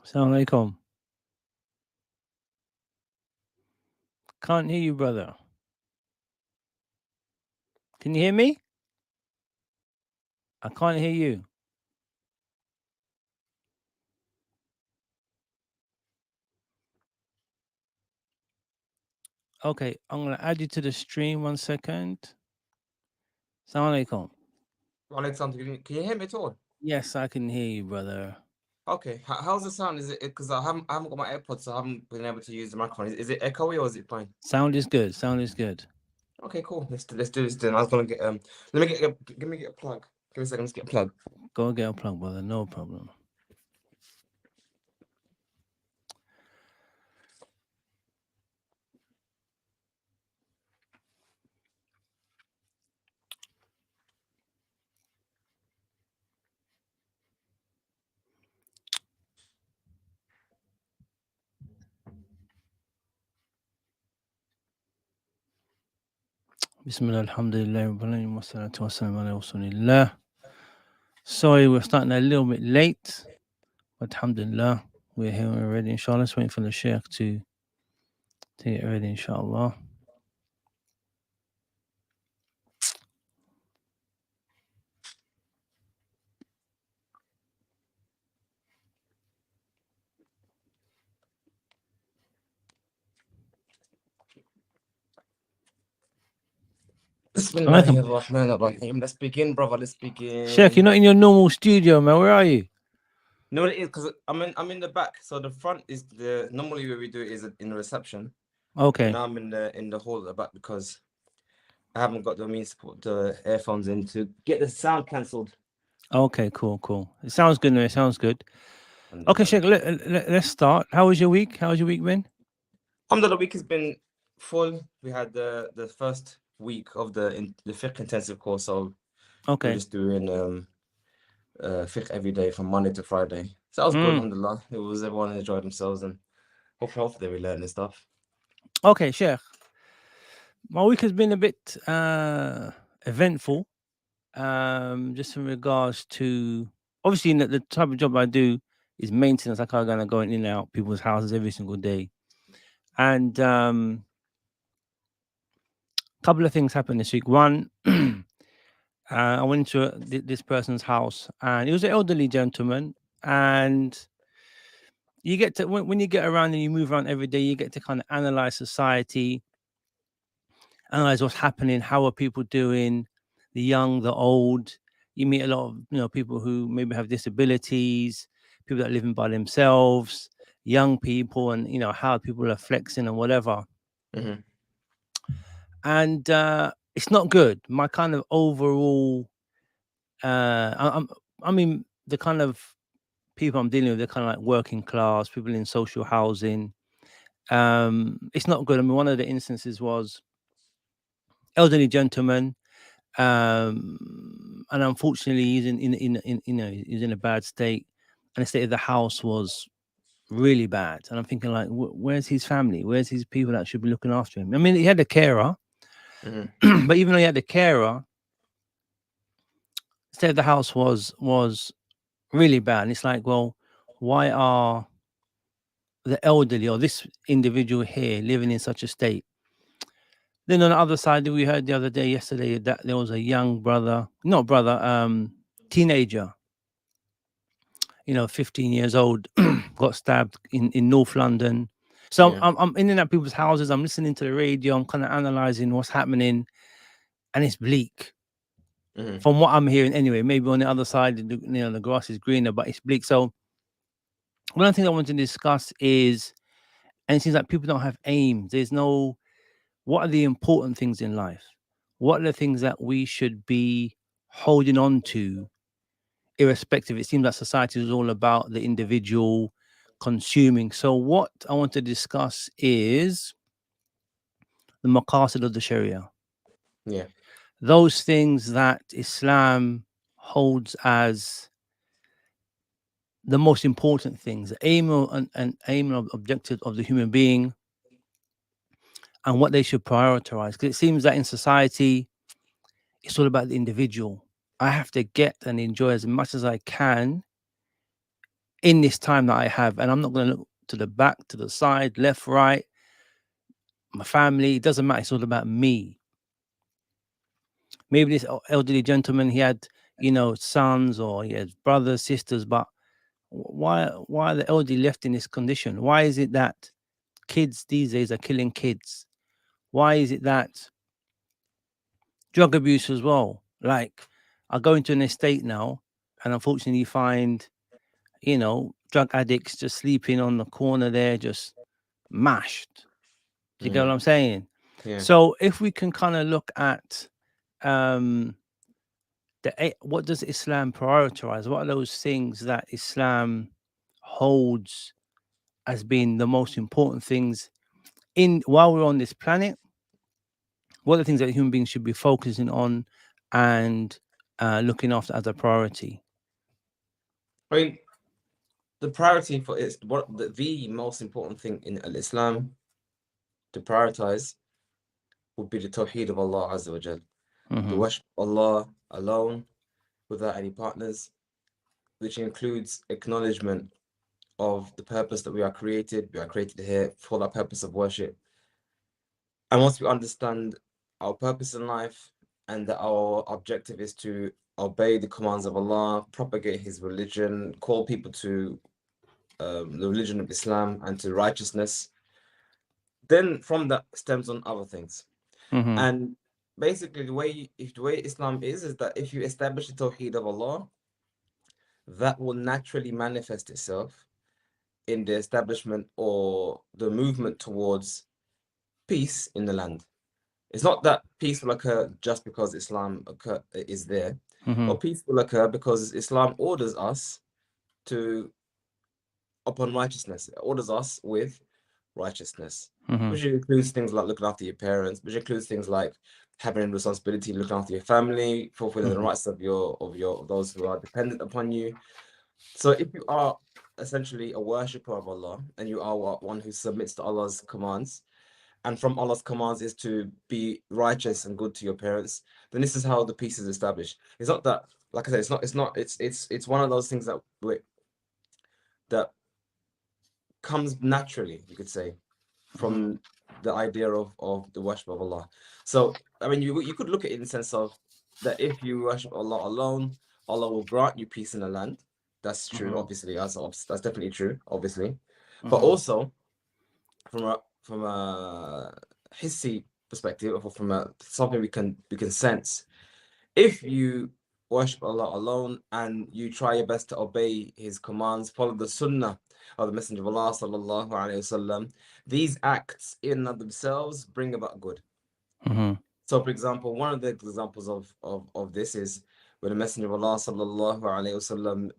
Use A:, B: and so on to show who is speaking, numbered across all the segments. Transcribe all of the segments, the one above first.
A: Assalamu alaikum. Can't hear you, brother. Can you hear me? I can't hear you. Okay, I'm gonna add you to the stream 1 second. Assalamu alaikum.
B: Alexander, can you hear me at all?
A: Yes, I can hear you, brother.
B: Okay. How's the sound? Is it because I haven't got my AirPods, so I haven't been able to use the microphone. Is it echoey or is it fine?
A: Sound is good. Sound is good.
B: Okay, cool. Let's do this then. I was gonna get let me get a plug. Give me a second. Let's get a plug.
A: Go get a plug, brother. No problem. Bismillah, alhamdulillah, wa salatu wa salam ala rasulillah. Sorry, we're starting a little bit late, but alhamdulillah, we're here already. Inshallah, let's wait for the sheikh to get ready, inshallah.
B: Bismillahirrahmanirrahim. Let's begin, brother. Let's begin.
A: Sheikh, you're not in your normal studio, man. Where are you?
B: You know what it is? Because I'm in the back. So the front is normally where we do it is in the reception.
A: Okay.
B: Now I'm in the hall at the back because I haven't got the means to put the earphones in to get the sound cancelled.
A: Okay, cool. It sounds good, man. It sounds good. Okay, Sheikh, let's start. How was your week? How's your week been?
B: The week has been full. We had the first week of the fiqh intensive course, so
A: Okay.
B: we're just doing fiqh every day from Monday to Friday. So that was good, alhamdulillah. It was everyone enjoyed themselves and hopefully we learned stuff.
A: Okay, Sheikh. My week has been a bit eventful. Just in regards to obviously the type of job I do is maintenance. I can't go in and out people's houses every single day. And a couple of things happened this week. One, I went to this person's house, and he was an elderly gentleman. And you get to when you get around and you move around every day, you get to kind of analyze society, analyze what's happening, how are people doing, the young, the old. You meet a lot of people who maybe have disabilities, people that are living by themselves, young people, and how people are flexing and whatever.
B: Mm-hmm.
A: And it's not good. My kind of overall, I mean, the kind of people I'm dealing with, they're kind of like working class, people in social housing. It's not good. I mean, one of the instances was elderly gentleman, and unfortunately, he's he's in a bad state, and the state of the house was really bad. And I'm thinking, like, where's his family? Where's his people that should be looking after him? I mean, he had a carer, but even though he had a carer, the state of the house was really bad. And it's like, well, why are the elderly or this individual here living in such a state? Then on the other side, we heard yesterday, that there was a young teenager, 15 years old, got stabbed in North London. So
B: Yeah.
A: I'm in and out people's houses. I'm listening to the radio. I'm kind of analyzing what's happening, and it's bleak. From what I'm hearing, anyway. Maybe on the other side, the grass is greener, but it's bleak. So one thing I want to discuss is, and it seems like people don't have aims. There's no. What are the important things in life? What are the things that we should be holding on to, irrespective? It seems like society is all about the individual consuming. So what I want to discuss is the maqasid of the Sharia.
B: Yeah.
A: Those things that Islam holds as the most important things, the aim and objective of the human being, and what they should prioritize. Because it seems that in society, it's all about the individual. I have to get and enjoy as much as I can in this time that I have, and I'm not going to look to the back, to the side, left, right, my family. It doesn't matter. It's all about me. Maybe this elderly gentleman, he had, sons, or he had brothers, sisters, but why are the elderly left in this condition? Why is it that kids these days are killing kids? Why is it that drug abuse as well? Like, I go into an estate now, and unfortunately find, drug addicts just sleeping on the corner there, just mashed. Do you get what I'm saying?
B: Yeah.
A: So if we can kind of look at what does Islam prioritize? What are those things that Islam holds as being the most important things in while we're on this planet? What are the things that human beings should be focusing on and looking after as a priority?
B: I mean, the priority for is what the most important thing in Islam to prioritize would be the Tawheed of Allah Azza wa Jal. The worship of Allah alone without any partners, which includes acknowledgement of the purpose that we are created. We are created here for that purpose of worship. And once we understand our purpose in life and that our objective is to obey the commands of Allah, propagate His religion, call people to the religion of Islam and to righteousness, then from that stems on other things. And basically, the way Islam is that if you establish the Tawheed of Allah, that will naturally manifest itself in the establishment or the movement towards peace in the land. It's not that peace will occur just because Islam is there, or peace will occur because Islam orders us upon righteousness. It orders us with righteousness, which includes things like looking after your parents, which includes things like having a responsibility, looking after your family, fulfilling the rights of those who are dependent upon you. So if you are essentially a worshipper of Allah and you are one who submits to Allah's commands, and from Allah's commands is to be righteous and good to your parents, then this is how the peace is established. It's not that, like I said, it's one of those things that comes naturally, you could say, from the idea of the worship of Allah. So I mean, you could look at it in the sense of that if you worship Allah alone, Allah will grant you peace in the land. That's true, obviously. That's definitely true, obviously. But also from a hissy perspective, or from something we can sense, if you worship Allah alone and you try your best to obey His commands, follow the Sunnah of the Messenger of Allah sallallahu alaihi wasallam, these acts in and of themselves bring about good. So, for example, one of the examples of this is when the Messenger of Allah sallallahu alaihi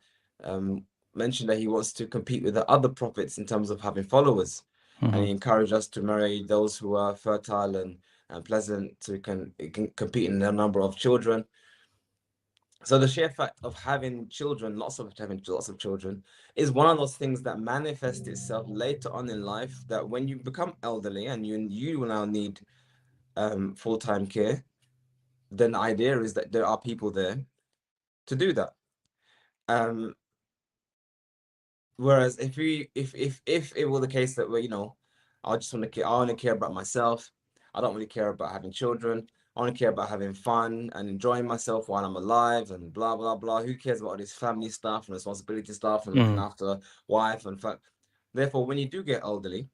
B: wasallam mentioned that he wants to compete with the other prophets in terms of having followers, and he encouraged us to marry those who are fertile and pleasant, so we can compete in the number of children. So the sheer fact of having children, lots of children, is one of those things that manifests itself later on in life, that when you become elderly and you will now need full-time care, then the idea is that there are people there to do that. Whereas if it were the case that I just want to care, I only care about myself, I don't really care about having children, I only care about having fun and enjoying myself while I'm alive and blah blah blah. Who cares about all this family stuff and responsibility stuff and looking after wife and family? Therefore, when you do get elderly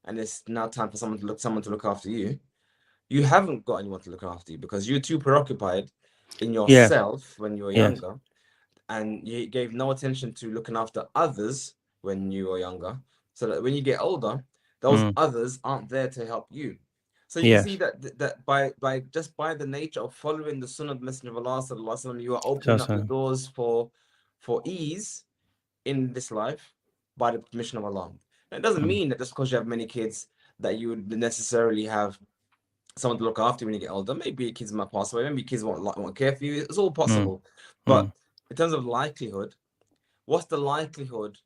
B: and it's now time for someone to look after you, you haven't got anyone to look after you because you're too preoccupied in yourself when you were younger, and you gave no attention to looking after others when you were younger, so that when you get older, those others aren't there to help you. So you can see that by the nature of following the Sunnah of the Messenger of Allah sallallahu alaihi wasallam, you are opening up the doors for ease in this life by the permission of Allah. And it doesn't mean that just because you have many kids that you would necessarily have someone to look after when you get older. Maybe your kids might pass away, maybe kids won't care for you. It's all possible. But in terms of likelihood, what's the likelihood?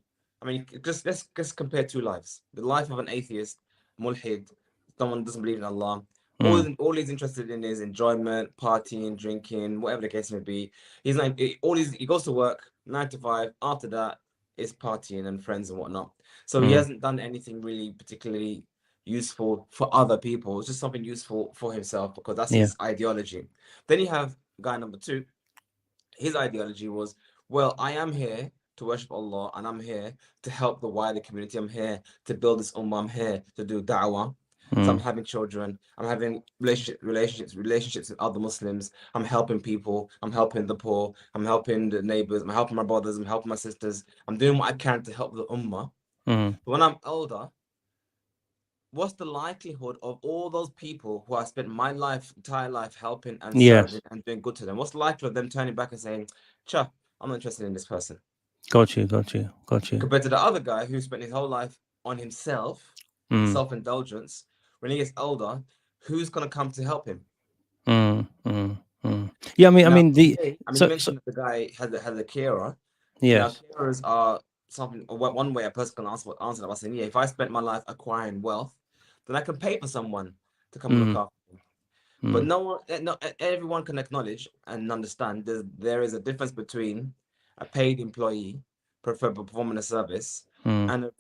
B: I mean, let's compare two lives. The life of an atheist, mulhid, someone who doesn't believe in Allah. All he's interested in is enjoyment, partying, drinking, whatever the case may be. He goes to work 9 to 5. After that, is partying and friends and whatnot. So he
A: Mm.
B: hasn't done anything really particularly useful for other people. It's just something useful for himself because that's
A: Yeah.
B: his ideology. Then you have guy number two. His ideology was, well, I am here to worship Allah and I'm here to help the wider community. I'm here to build this ummah. I'm here to do da'wah. So I'm
A: Mm.
B: having children. I'm having relationships with other Muslims. I'm helping people. I'm helping the poor. I'm helping the neighbors. I'm helping my brothers. I'm helping my sisters. I'm doing what I can to help the ummah.
A: Mm.
B: But when I'm older, what's the likelihood of all those people who I spent my entire life helping and serving
A: Yes.
B: and doing good to them? What's the likelihood of them turning back and saying, "Cha, I'm not interested in this person,"
A: Got you. Got you. Got you.
B: compared to the other guy who spent his whole life on himself,
A: Mm.
B: self-indulgence? When he gets older, who's gonna come to help him?
A: Mm. Mm. Mm. Yeah. I
B: Now,
A: mean, the
B: today, I mean, you
A: so
B: mentioned that the guy has a carer. Now,
A: yes.
B: carers are something. One way a person can answer that by saying, "Yeah, if I spent my life acquiring wealth, then I can pay for someone to come and look
A: Mm.
B: after me." But
A: Mm.
B: no one, no, everyone can acknowledge and understand there is a difference between a paid employee for performing a service
A: Mm.
B: and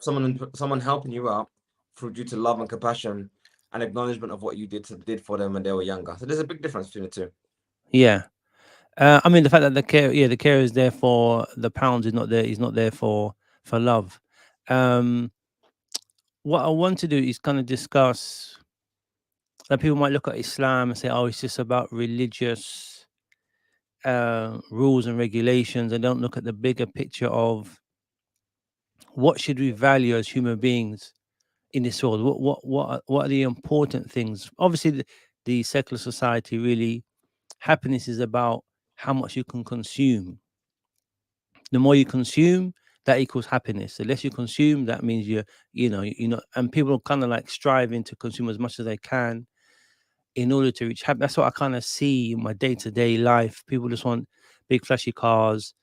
B: someone helping you out through due to love and compassion and acknowledgement of what you did for them when they were younger. So there's a big difference between the two.
A: Yeah. I mean, the fact that the care is there for the pounds is not there. Is not there for love. Um, what I want to do is kind of discuss that people might look at Islam and say, "Oh, it's just about religious rules and regulations," and don't look at the bigger picture of what should we value as human beings in this world. What are the important things? Obviously, the secular society really happiness is about how much you can consume. The more you consume, that equals happiness. The less you consume, that means you're and people are kind of like striving to consume as much as they can in order to reach happiness. That's what I kind of see in my day-to-day life. People just want big flashy cars,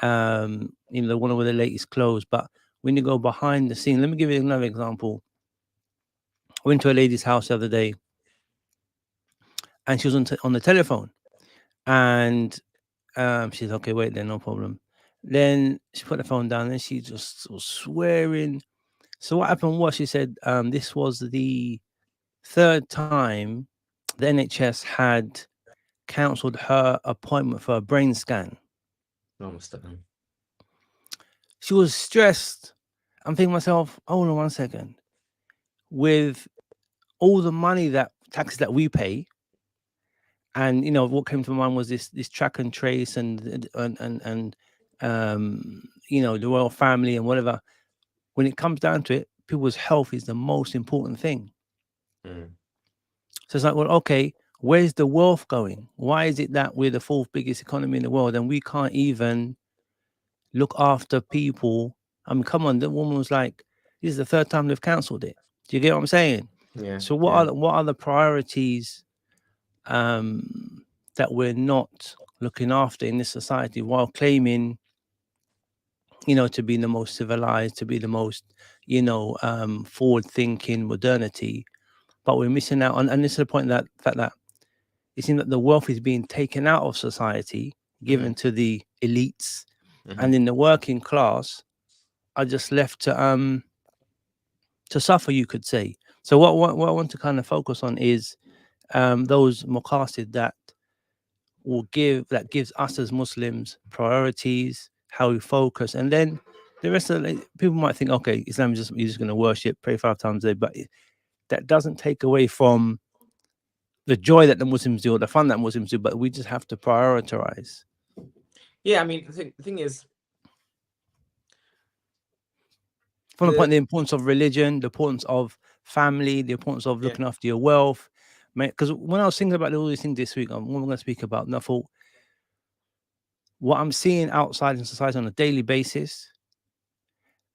A: they want to wear the latest clothes. But when you go behind the scene, let me give you another example. I went to a lady's house the other day and she was on the telephone and she's okay, wait then, no problem. Then she put the phone down and she just was swearing. So what happened was she said this was the third time the NHS had cancelled her appointment for a brain scan.
B: No, Mr.
A: She was stressed. I'm thinking to myself, hold on one second. With all the money that taxes that we pay, and what came to mind was this track and trace and the royal family and whatever. When it comes down to it, people's health is the most important thing.
B: Mm.
A: So it's like, well, okay, where's the wealth going? Why is it that we're the fourth biggest economy in the world and we can't even look after people? I mean, come on, the woman was like, this is the third time they've cancelled it. Do you get what I'm saying?
B: Yeah,
A: So
B: yeah.
A: what are the priorities that we're not looking after in this society while claiming, to be the most civilized, to be the most, forward thinking modernity, but we're missing out on, and this is the point that fact that it seems that the wealth is being taken out of society,
B: Mm-hmm.
A: given to the elites,
B: Mm-hmm.
A: and in the working class are just left to suffer, you could say. So what I want to kind of focus on is those maqasid that gives us as Muslims priorities, how we focus, and then the rest of people might think, okay, Islam is just you're just going to worship, pray 5 times a day, but that doesn't take away from the joy that the Muslims do or the fun that Muslims do, but we just have to prioritize.
B: Yeah, I mean, the thing is,
A: From the point,
B: the
A: the importance of religion, the importance of family, the importance of
B: yeah,
A: looking after your wealth. Because when I was thinking about all these things this week, what I'm going to speak about, and I thought, what I'm seeing outside in society on a daily basis,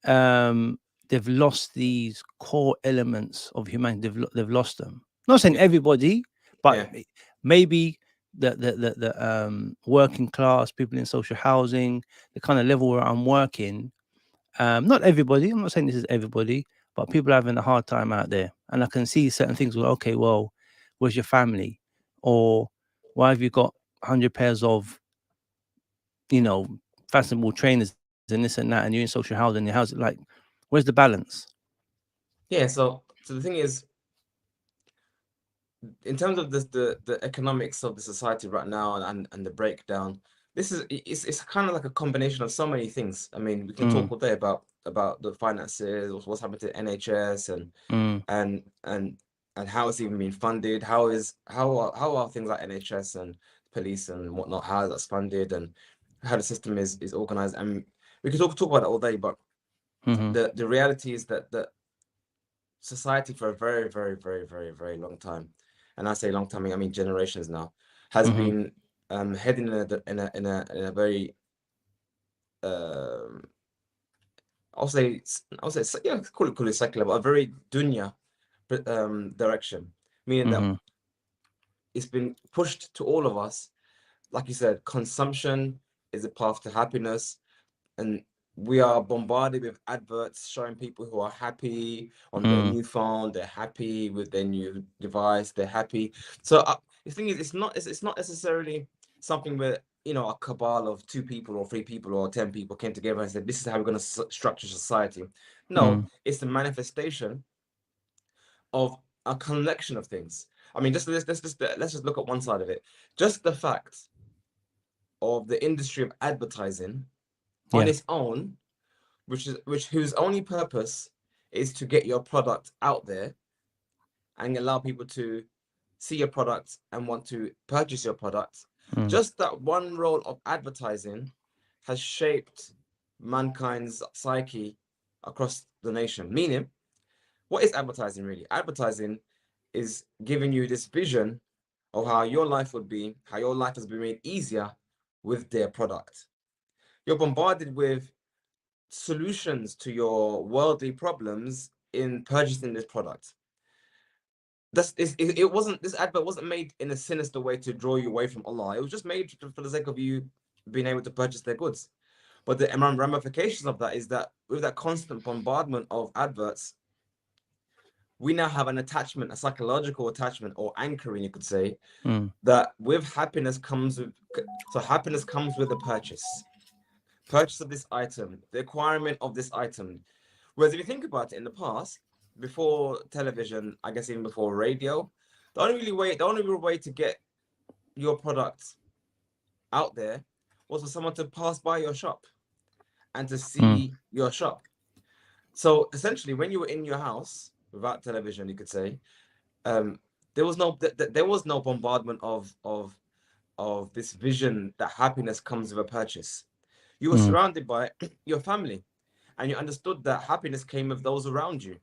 A: um, they've lost these core elements of humanity. They've lost them. Not saying
B: yeah,
A: everybody, but
B: yeah,
A: maybe the working class, people in social housing, the kind of level where I'm working. Not everybody. I'm not saying this is everybody, but people are having a hard time out there, and I can see certain things. Well, okay, well, where's your family, or why have you got 100 pairs of, you know, fashionable trainers in your house? and this and that, and you're in social housing, your house, like, where's the balance?
B: Yeah, so the thing is, in terms of the economics of the society right now and the breakdown, it's kind of like a combination of so many things. I mean, we can talk all day about the finances, what's happened to NHS and how it's even being funded. How are things like NHS and police and whatnot, how that's funded and how the system is organized. And we could talk about it all day, but the reality is that society for a very, very, very, very, very long time, and I say long time, I mean generations now, has been heading in a very I'll say yeah, call it secular, but a very dunya direction, meaning that it's been pushed to all of us. Like you said, consumption is a path to happiness, and we are bombarded with adverts showing people who are happy on their new phone, they're happy with their new device, they're happy. So the thing is, it's not necessarily something where, you know, a cabal of 2 people or 3 people or 10 people came together and said, this is how we're going to structure society. No, it's the manifestation of a collection of things. I mean, let's just look at one side of it. Just the fact of the industry of advertising on its own, whose only purpose is to get your product out there and allow people to see your product and want to purchase your product. Just that one role of advertising has shaped mankind's psyche across the nation. Meaning, what is advertising really? Advertising is giving you this vision of how your life would be, how your life has been made easier with their product. You're bombarded with solutions to your worldly problems in purchasing this product. This advert wasn't made in a sinister way to draw you away from Allah. It was just made for the sake of you being able to purchase their goods. But the ramifications of that is that with that constant bombardment of adverts, we now have an attachment, a psychological attachment or anchoring, you could say, that with happiness comes with, so happiness comes with a purchase of this item, the acquirement of this item. Whereas if you think about it, in the past, before television, I guess even before radio, the only real way to get your product out there was for someone to pass by your shop and to see your shop. So essentially, when you were in your house without television, you could say, there was no bombardment of this vision that happiness comes with a purchase. You were surrounded by your family, and you understood that happiness came with those around you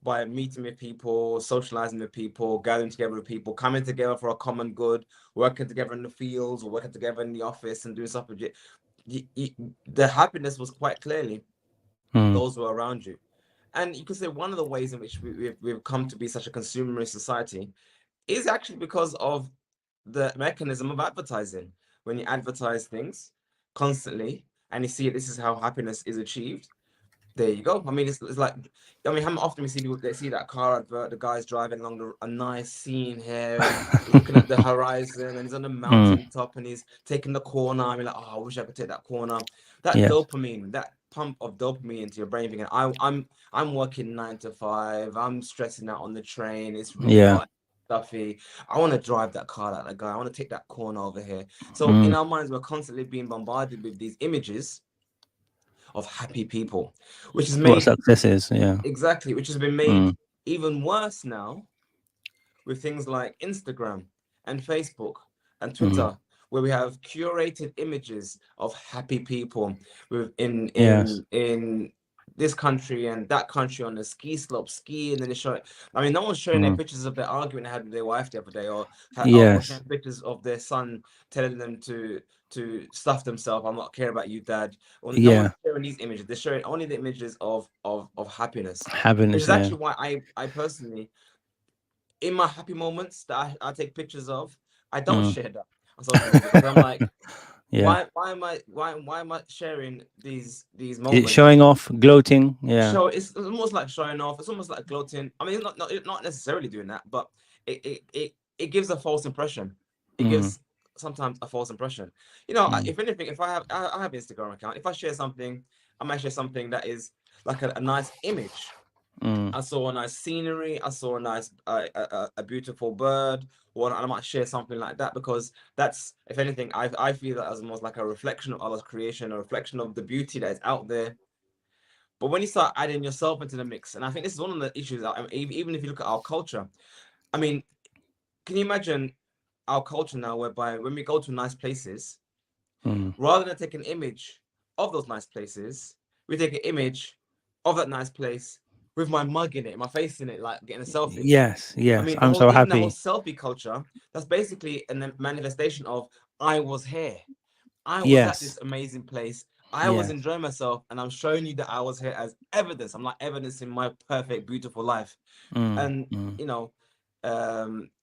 B: by meeting with people, socializing with people, gathering together with people, coming together for a common good, working together in the fields or working together in the office and doing stuff with you. The happiness was quite clearly those who are around you. And you could say one of the ways in which we've come to be such a consumerist society is actually because of the mechanism of advertising. When you advertise things constantly and you see this is how happiness is achieved, there you go. I mean, it's like, I mean, how often we see people, they see that car advert, the guy's driving along a nice scene here and looking at the horizon, and he's on the mountain top and he's taking the corner. I mean, like, oh, I wish I could take that corner. That dopamine, that pump of dopamine into your brain, thinking, I'm working 9 to 5, I'm stressing out on the train, it's really hot, stuffy. I want to drive that car like that guy. I want to take that corner over here. So in our minds, we're constantly being bombarded with these images of happy people, which is made
A: what success is.
B: exactly, which has been made even worse now with things like Instagram and Facebook and Twitter, where we have curated images of happy people with in this country and that country on the ski slope skiing, and they show it. I mean, no one's showing their pictures of their argument they had with their wife the other day, or showing pictures of their son telling them to stuff themselves. I'm not care about you, dad. Well, no one's sharing these images. They're showing only the images of happiness, which is actually why I personally, in my happy moments that I take pictures of, I don't share that on social media, because I'm like, why am I sharing these moments?
A: Showing off, gloating.
B: It's almost like showing off. It's almost like gloating. I mean, not necessarily doing that, but it gives a false impression. It gives sometimes a false impression. You know, if anything, if I have Instagram account, if I share something, I might share something that is like a nice image. I saw a nice scenery, I saw a nice a beautiful bird, and I might share something like that, because that's, if anything, I feel that as almost like a reflection of Allah's creation, a reflection of the beauty that is out there. But when you start adding yourself into the mix, and I think this is one of the issues, even if you look at our culture, I mean, can you imagine our culture now, whereby when we go to nice places, rather than take an image of those nice places, we take an image of that nice place with my mug in it, my face in it, like getting a selfie.
A: Yes,
B: I
A: yes.
B: mean,
A: I'm so
B: even the whole
A: happy.
B: selfie culture, that's basically a manifestation of I was here. I was at this
A: Yes,
B: amazing place. I was
A: yes.
B: enjoying myself, and I'm showing you that I was here as evidence. I'm like evidence in my perfect, beautiful life. And you know,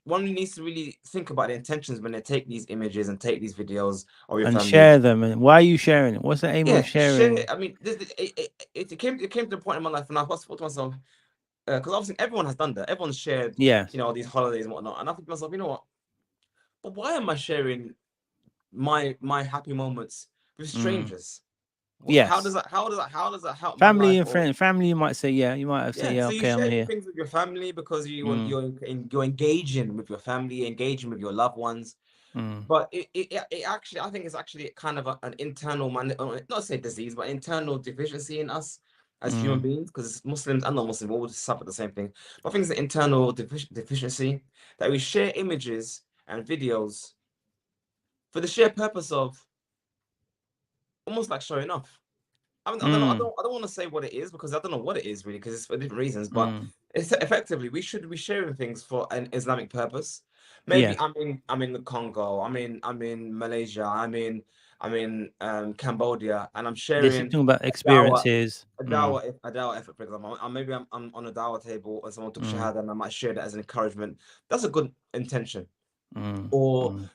B: one needs to really think about the intentions when they take these images and take these videos of your
A: And
B: family.
A: share them. And why are you sharing it? What's the aim of
B: Yeah, share.
A: sharing?
B: I mean, it came to the point in my life when I thought to myself, because obviously everyone has done that. Everyone's shared,
A: Yes.
B: these holidays and whatnot. And I think to myself, you know what? But why am I sharing my happy moments with strangers? How does
A: Yes.
B: that help my
A: Family
B: life?
A: and
B: Or
A: friends. Family, you might say, yeah. You might have said,
B: yeah,
A: yeah,
B: so you
A: okay, I'm
B: share
A: here.
B: things with your family because you're engaging with your family, engaging with your loved ones. But it actually, I think it's actually kind of an internal, not say disease, but internal deficiency in us as human beings, because Muslims and non-Muslims all suffer the same thing. But I think it's an internal deficiency that we share images and videos for the sheer purpose of almost like showing off. I mean, I don't want to say what it is, because I don't know what it is really, because it's for different reasons. But it's effectively, we should be sharing things for an Islamic purpose. Maybe
A: Yes.
B: I'm in the Congo. I'm in Malaysia. I'm in Cambodia, and I'm
A: This is
B: sharing
A: talking about
B: a dawah
A: experiences.
B: a dawah effort, for example. Maybe I'm on a dawah table and someone took
A: Mm,
B: shahada, and I might share that as an encouragement. That's a good intention.
A: mm,
B: Or
A: mm,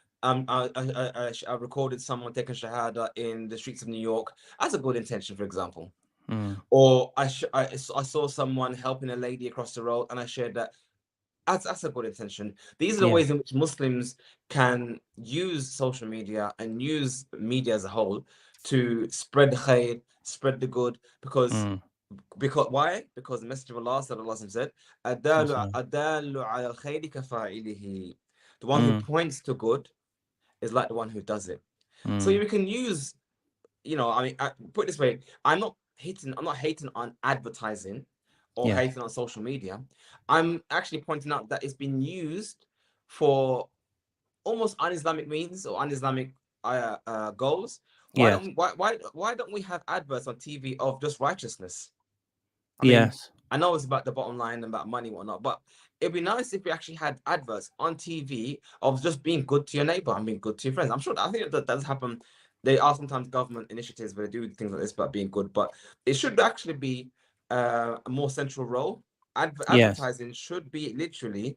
B: I recorded someone taking shahada in the streets of New York. That's a good intention, for example.
A: mm.
B: Or I saw someone helping a lady across the road, and I shared that. That's a good intention. These are the
A: Yes.
B: ways in which Muslims can use social media and use media as a whole to spread the khair, spread the good, because
A: Mm.
B: why? Because the Messenger of Allah sallallahu alaihi wasallam said,
A: That's
B: "Adalu
A: right.
B: adalu ala al-khayri kafa'ilihi." The one who
A: Mm,
B: points to good is like the one who does it. So
A: mm.
B: you can use, I mean, put it this way, I'm not hating on advertising or
A: Yes.
B: hating on social media. I'm actually pointing out that it's been used for almost un-Islamic means or un-Islamic goals.
A: Yes.
B: Why don't we have adverts on TV of just righteousness? I mean,
A: Yes.
B: I know it's about the bottom line and about money and whatnot, but it'd be nice if we actually had adverts on TV of just being good to your neighbor and being good to your friends. I think that does happen. They are sometimes government initiatives where they do things like this about being good, but it should actually be a more central role.
A: Yes.
B: Advertising should be literally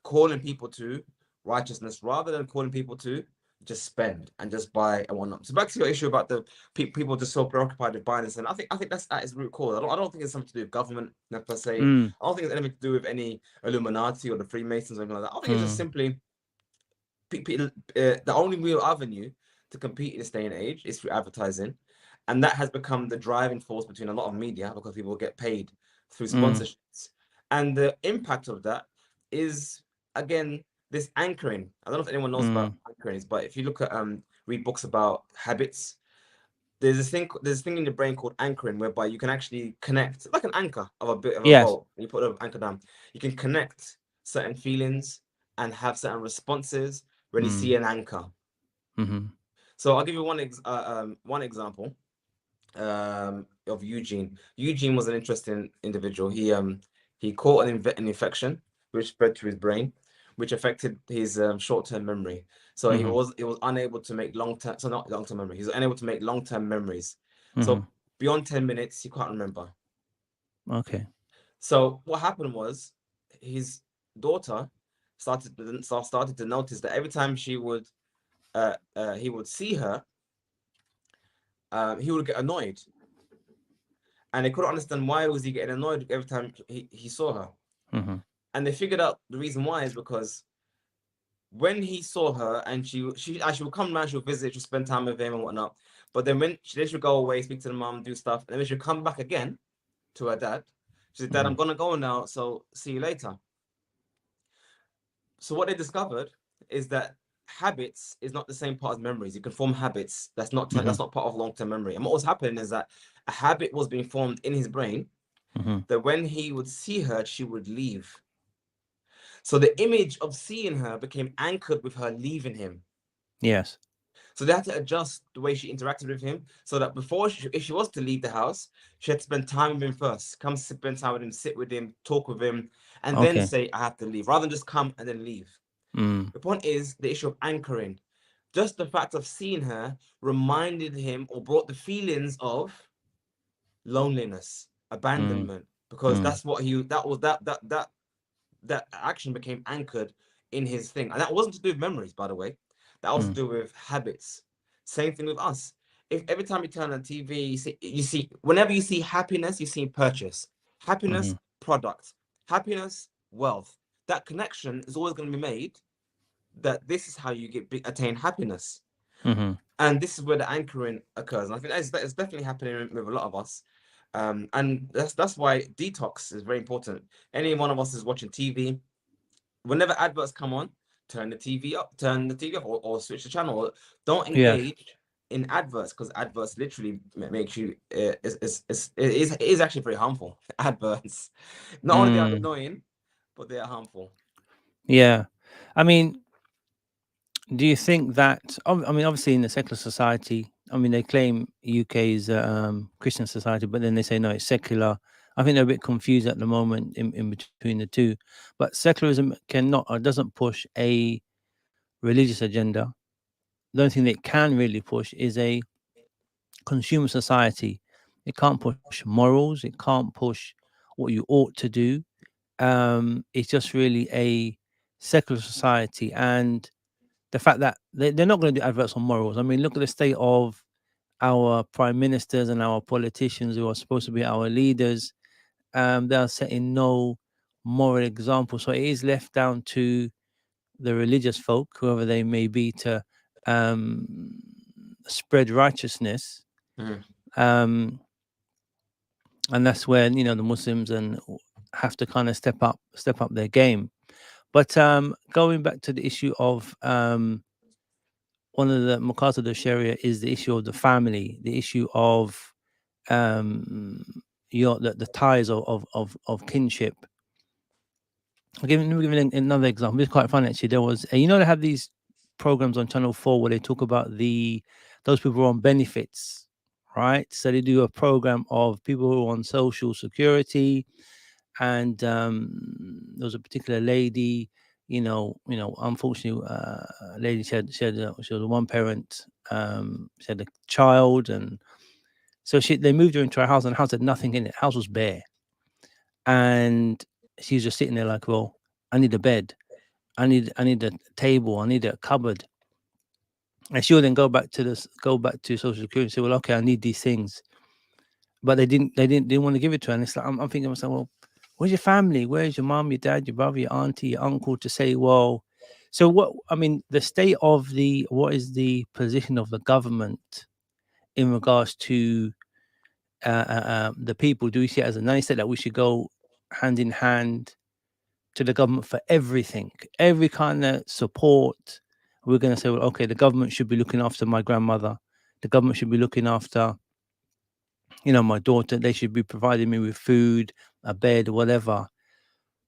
B: calling people to righteousness rather than calling people to just spend and just buy and whatnot. So back to your issue about the people just so preoccupied with buying this, and I think that's at its root cause. I don't think it's something to do with government per se.
A: Mm,
B: I don't think it's anything to do with any Illuminati or the Freemasons or anything like that. I think it's just
A: mm.
B: simply the only real avenue to compete in this day and age is through advertising, and that has become the driving force between a lot of media because people get paid through
A: Mm.
B: sponsorships, and the impact of that is again this anchoring. I don't know if anyone knows about
A: Mm.
B: anchoring, but if you look at read books about habits, there's a thing in the brain called anchoring, whereby you can actually connect like an anchor of a bit of a
A: Yes.
B: boat. And you put an anchor down, you can connect certain feelings and have certain responses when you see
A: Mm.
B: an anchor.
A: Mm-hmm.
B: So I'll give you one example of Eugene. Eugene was an interesting individual. He caught an infection which spread to his brain, which affected his short-term memory. So
A: Mm-hmm.
B: he was unable to make long-term, so not long-term memory. He was unable to make long-term memories.
A: Mm-hmm.
B: So beyond 10 minutes, he can't remember.
A: Okay.
B: So what happened was his daughter started to notice that every time he would see her, he would get annoyed, and they couldn't understand why was he getting annoyed every time he saw her.
A: Mm-hmm.
B: And they figured out the reason why is because when he saw her and she would come around, she'll visit, she'll spend time with him and whatnot. But then when she would go away, speak to the mom, do stuff, and then she'd come back again to her dad. She said, Dad, I'm gonna go now, so see you later. So what they discovered is that habits is not the same part as memories. You can form habits. That's not part of long-term memory. And what was happening is that a habit was being formed in his brain that when he would see her, she would leave. So the image of seeing her became anchored with her leaving him.
A: Yes.
B: So they had to adjust the way she interacted with him so that before, if she was to leave the house, she had to spend time with him first. Come spend time with him, sit with him, talk with him, and then say, I have to leave, rather than just come and then leave. The point is the issue of anchoring. Just the fact of seeing her reminded him or brought the feelings of loneliness, abandonment, because that's what that action became anchored in his thing. And that wasn't to do with memories, by the way. That was to do with habits. Same thing with us. If every time you turn on TV, you see whenever you see happiness, you see purchase. Happiness, product. Happiness, wealth. That connection is always going to be made that this is how you attain happiness. And this is where the anchoring occurs. And I think that is definitely happening with a lot of us. And that's why detox is very important. Any one of us is watching TV, whenever adverts come on, turn the TV up, or switch the channel. Don't engage in adverts, because adverts literally makes you it is actually very harmful. Adverts, not only are they annoying, but they are harmful.
A: Yeah, I mean, do you think that? I mean, obviously, in the secular society, I mean, they claim UK is a Christian society, but then they say no, it's secular. I think they're a bit confused at the moment in between the two. But secularism cannot or doesn't push a religious agenda. The only thing that it can really push is a consumer society. It can't push morals. It can't push what you ought to do. It's just really a secular society, and the fact that they're not going to do adverts on morals. I mean, look at the state of our prime ministers and our politicians who are supposed to be our leaders. They are setting no moral example. So it is left down to the religious folk, whoever they may be, to um, spread righteousness. Um, and that's where the Muslims and have to kind of step up their game. But going back to the issue of one of the Maqasid of Sharia is the issue of the family, the issue of the ties of kinship. Let me give another example. It's quite funny actually. There was they have these programs on Channel 4 where they talk about those people who are on benefits, right? So they do a program of people who are on social security, and there was a particular lady, unfortunately, a lady she was a one parent, she had a child, and so they moved her into a house, and the house had nothing in it. The house was bare, and she was just sitting there like, well, I need a bed, I need a table, I need a cupboard. And she would then go back to social security and say, well, okay, I need these things, but they didn't want to give it to her. And it's like I'm thinking to myself, well, where's your family? Where's your mom, your dad, your brother, your auntie, your uncle to say, well, so what? I mean, the state of what is the position of the government in regards to the people? Do we see it as a nice state that we should go hand in hand to the government for everything, every kind of support? We're going to say, well, okay, the government should be looking after my grandmother. The government should be looking after, my daughter. They should be providing me with food, a bed, whatever.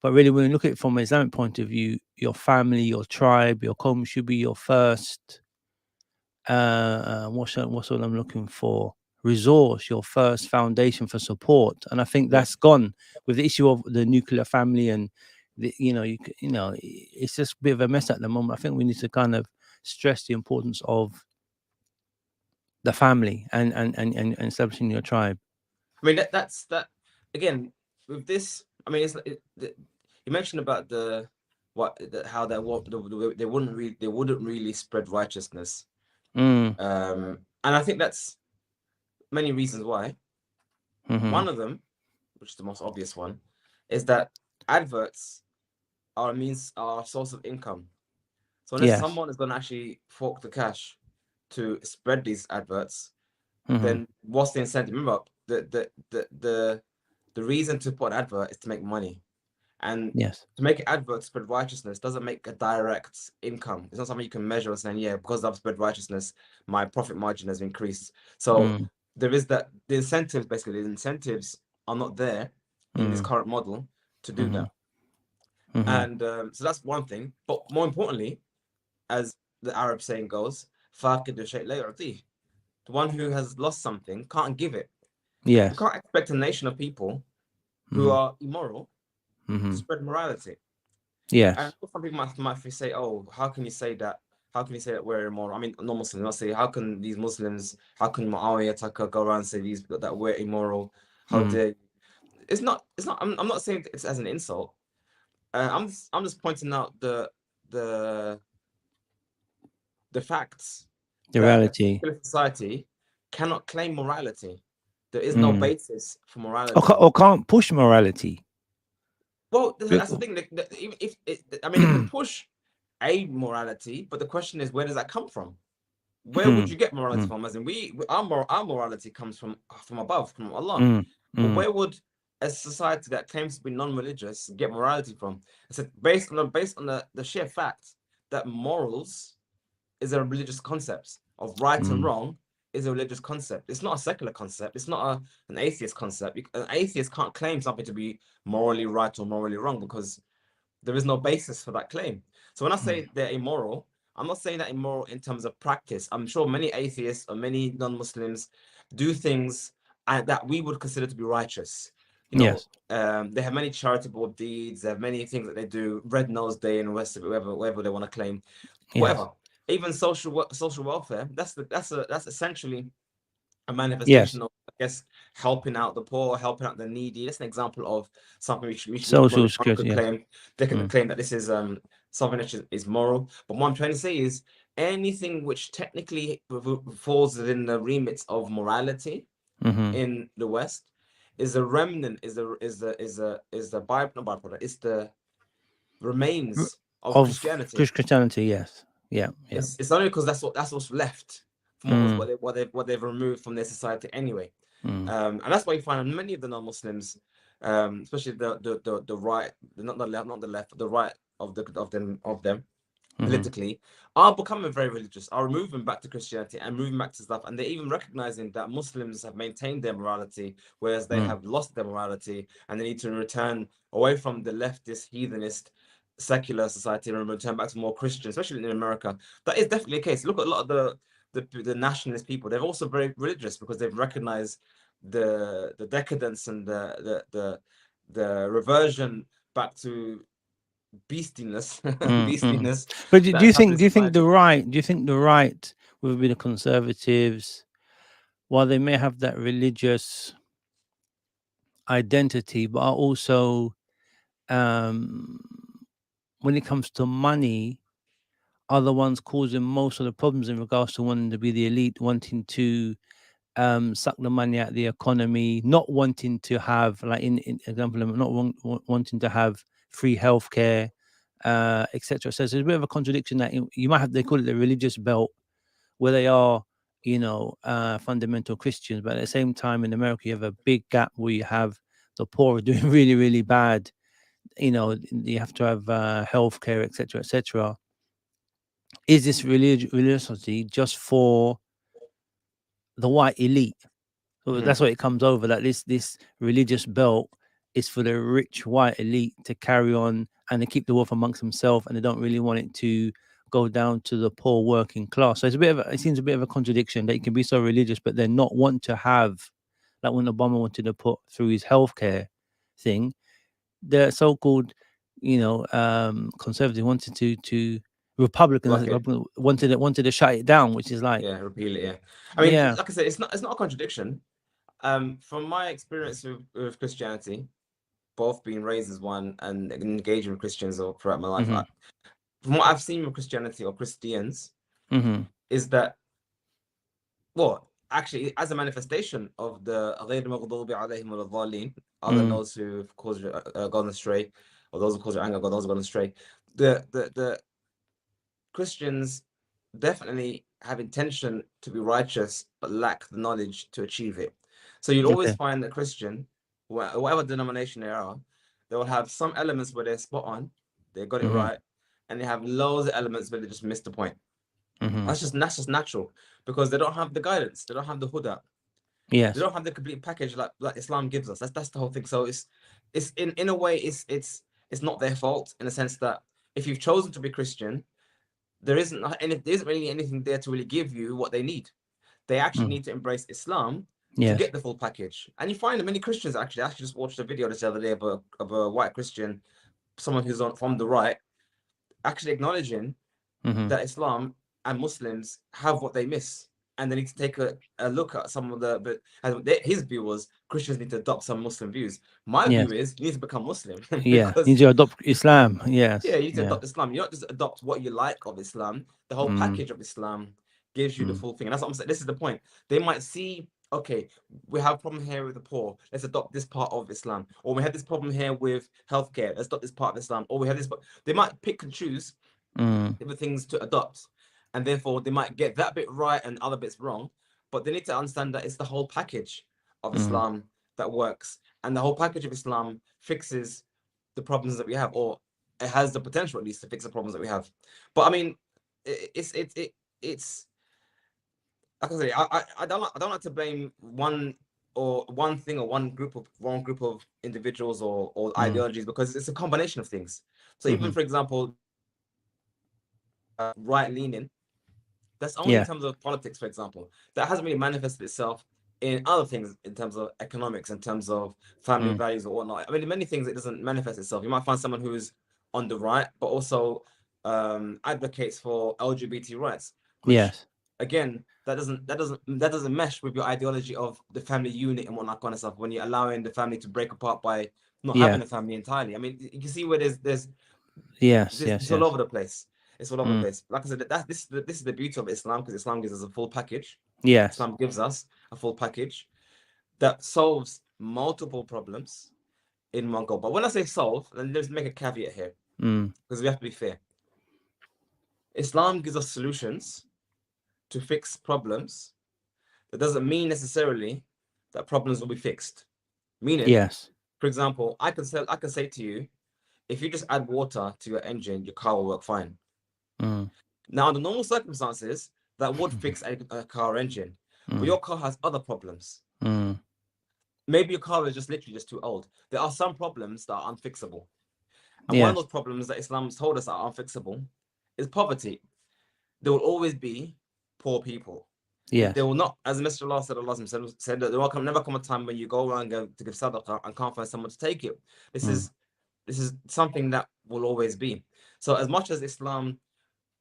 A: But really, when you look at it from an Islamic point of view, your family, your tribe, your qawm should be your first, what's what I'm looking for? Resource, your first foundation for support. And I think that's gone with the issue of the nuclear family, and it's just a bit of a mess at the moment. I think we need to kind of stress the importance of the family and establishing your tribe.
B: I mean, that's again with this. I mean, you mentioned about how they wouldn't really spread righteousness. And I think that's many reasons why. One of them, which is the most obvious one, is that adverts are a source of income. So unless someone is going to actually fork the cash to spread these adverts, then what's the incentive? Remember, the reason to put an advert is to make money. And
A: Yes.
B: to make an advert to spread righteousness doesn't make a direct income. It's not something you can measure and saying, yeah, because I've spread righteousness, my profit margin has increased. So there is that the incentives are not there in this current model to do that. And so that's one thing. But more importantly, as the Arab saying goes, the one who has lost something can't give it.
A: Yes.
B: You can't expect a nation of people who are immoral to spread morality.
A: Yes.
B: And some people might say, "Oh, how can you say that? How can you say that we're immoral?" I mean, not Muslims. I'll say, "How can these Muslims? How can Muawiyah Tucker go around and say that we're immoral? How dare?" It's not. It's not. I'm not saying it's as an insult. I'm just pointing out the facts
A: The
B: that a
A: reality.
B: particular society cannot claim morality. There is no basis for morality.
A: Or can't push morality.
B: Well, that's the thing. Even if I mean, they can push a morality, but the question is, where does that come from? Where would you get morality from? As in, our morality comes from above, from Allah. But where would a society that claims to be non-religious get morality from? It's based on the sheer fact that morals is a religious concept of right and wrong is a religious concept. It's not a secular concept. It's not an atheist concept. An atheist can't claim something to be morally right or morally wrong because there is no basis for that claim. So when I say they're immoral, I'm not saying that immoral in terms of practice. I'm sure many atheists or many non-Muslims do things that we would consider to be righteous. You know,
A: Yes.
B: they have many charitable deeds. They have many things that they do. Red Nose Day and West, whatever they want to claim, whatever. Even social welfare. That's essentially a manifestation of, I guess, helping out the poor, helping out the needy. That's an example of something which
A: Social security.
B: could claim. They can claim that this is something that is moral. But what I'm trying to say is anything which technically falls within the remits of morality in the West is a remnant, is the byproduct. It's the remains of Christianity.
A: Christianity, yes. Yeah.
B: It's only because that's what's left from what they've removed from their society anyway. And that's why you find many of the non-Muslims, especially the right, not the left, the right of them politically, are becoming very religious, are moving back to Christianity and moving back to stuff, and they're even recognizing that Muslims have maintained their morality, whereas they have lost their morality, and they need to return away from the leftist, heathenist, secular society and return back to more Christian, especially in America. That is definitely the case. Look at a lot of the nationalist people. They're also very religious because they've recognized the decadence and the reversion back to beastiness.
A: But do you think the right will be the conservatives, while they may have that religious identity, but are also when it comes to money, are the ones causing most of the problems in regards to wanting to be the elite, wanting to suck the money out of the economy, not wanting to have, like in example, not wanting to have free healthcare, etc. So there's a bit of a contradiction that you might have. They call it the religious belt, where they are, fundamental Christians, but at the same time, in America, you have a big gap where you have the poor are doing really, really bad. You have to have healthcare, etc., etc. Is this religiosity just for the white elite? So that's what it comes over, that this religious belt is for the rich white elite to carry on and to keep the wealth amongst themselves, and they don't really want it to go down to the poor working class. So it seems a bit of a contradiction that you can be so religious but then not want to have, like when Obama wanted to put through his healthcare thing, the so-called conservative wanted to Republicans wanted to shut it down, which is like,
B: repeal it. I mean, like I said, it's not a contradiction. From my experience with Christianity, both being raised as one and engaging with Christians throughout my life, from what I've seen with Christianity or Christians, is that, well, actually, as a manifestation of the other than those who cause gone astray, or those who cause your anger, those who gone astray, the Christians definitely have intention to be righteous but lack the knowledge to achieve it. So you'll always
A: Okay.
B: find a Christian, whatever denomination they are, they will have some elements where they're spot on, they got it right, and they have loads of elements where they just missed the point. That's just natural because they don't have the guidance, they don't have the huda, they
A: Yes.
B: don't have the complete package like Islam gives us. That's the whole thing. So it's in a way it's not their fault in the sense that if you've chosen to be Christian, there isn't really anything there to really give you what they need. They actually need to embrace Islam to
A: Yes.
B: get the full package. And you find that many Christians actually. I actually just watched a video this other day of a white Christian, someone who's from the right, actually acknowledging that Islam and Muslims have what they miss. And they need to take a look at some of his view was Christians need to adopt some Muslim views. My
A: Yes.
B: view is you need to become Muslim
A: Yeah.
B: because
A: Need to adopt Islam. Yes.
B: yeah, you need to
A: Yeah.
B: adopt Islam. You don't just adopt what you like of Islam. The whole package of Islam gives you the full thing. And that's what I'm saying. This is the point. They might see, okay, we have a problem here with the poor. Let's adopt this part of Islam. Or we have this problem here with healthcare. Let's adopt this part of Islam. Or we have this. They might pick and choose different things to adopt. And therefore, they might get that bit right and other bits wrong. But they need to understand that it's the whole package of Islam that works. And the whole package of Islam fixes the problems that we have, or it has the potential at least to fix the problems that we have. But I mean, it's like I say, I don't like to blame one thing or one group of individuals or ideologies, because it's a combination of things. So even for example, right leaning, that's only in
A: Yeah.
B: terms of politics, for example. That hasn't really manifested itself in other things, in terms of economics, in terms of family values or whatnot. I mean, in many things it doesn't manifest itself. You might find someone who's on the right, but also advocates for LGBT rights, which
A: Yes.
B: again, that doesn't mesh with your ideology of the family unit and whatnot kind of stuff. When you're allowing the family to break apart by not
A: Yeah.
B: having a family entirely. I mean, you can see where there's
A: Yes. Yes.
B: it's all
A: Yes.
B: over the place. It's all over the place. Like I said, this is the beauty of Islam, because Islam gives us a full package.
A: Yes.
B: Islam gives us a full package that solves multiple problems in one go. But when I say solve, then let's make a caveat here, because we have to be fair. Islam gives us solutions to fix problems. That doesn't mean necessarily that problems will be fixed. Meaning,
A: Yes.
B: for example, I can say to you, if you just add water to your engine, your car will work fine. Now, under normal circumstances, that would fix a car engine, but your car has other problems. Maybe your car is just literally just too old. There are some problems that are unfixable. And one of
A: Yes.
B: those problems that Islam has told us are unfixable is poverty. There will always be poor people.
A: Yes.
B: There will not, as the Messenger of Allah said that there will never come a time when you go around to give sadaqah and can't find someone to take it. This is something that will always be. So as much as Islam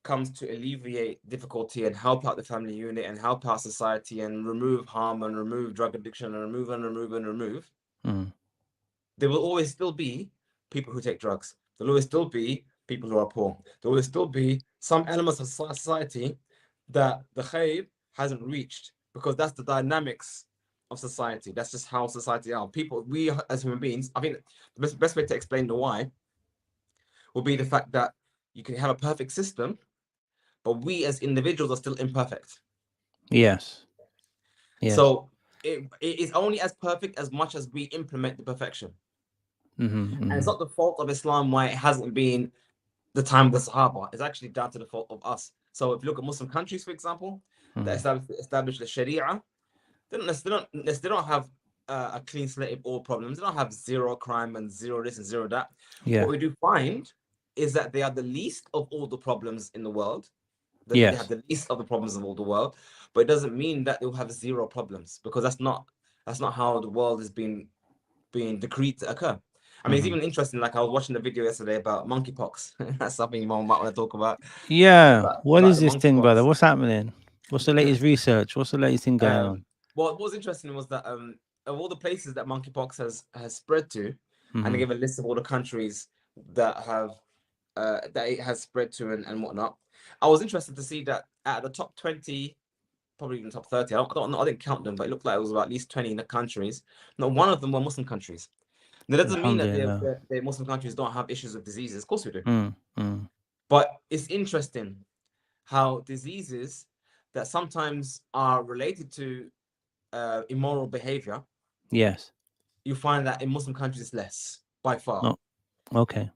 B: comes to alleviate difficulty and help out the family unit and help out society and remove harm and remove drug addiction and remove, there will always still be people who take drugs. There will always still be people who are poor. There will always still be some elements of society that the khair hasn't reached, because that's the dynamics of society. That's just how society are. People, we as human beings, I think the best way to explain the why will be the fact that you can have a perfect system, but we as individuals are still imperfect.
A: Yes. Yes.
B: So it is only as perfect as much as we implement the perfection. And it's not the fault of Islam why it hasn't been the time of the Sahaba. It's actually down to the fault of us. So if you look at Muslim countries, for example, that established the Sharia, they don't have a clean slate of all problems. They don't have zero crime and zero this and zero that.
A: Yeah.
B: What we do find is that they are the least of all the problems in the world. They have the least of the problems of all the world, but it doesn't mean that they'll have zero problems, because that's not how the world is being decreed to occur. I mean, it's even interesting. Like I was watching the video yesterday about monkeypox. That's something you might want to talk about.
A: Yeah. What
B: About
A: is
B: the
A: this thing, brother?
B: monkeypox.
A: What's happening? What's the latest research? What's the latest thing going on?
B: What was interesting was that of all the places that monkeypox has spread to, and they gave a list of all the countries that have that it has spread to and whatnot. I was interested to see that at the top 20, probably even top 30, I don't know, I didn't count them, but it looked like it was about at least 20 countries. Not one of them were Muslim countries. Now, that doesn't mean that the Muslim countries don't have issues with diseases. Of course we do. But it's interesting how diseases that sometimes are related to immoral behavior,
A: Yes.
B: you find that in Muslim countries it's less by far.
A: Oh, okay.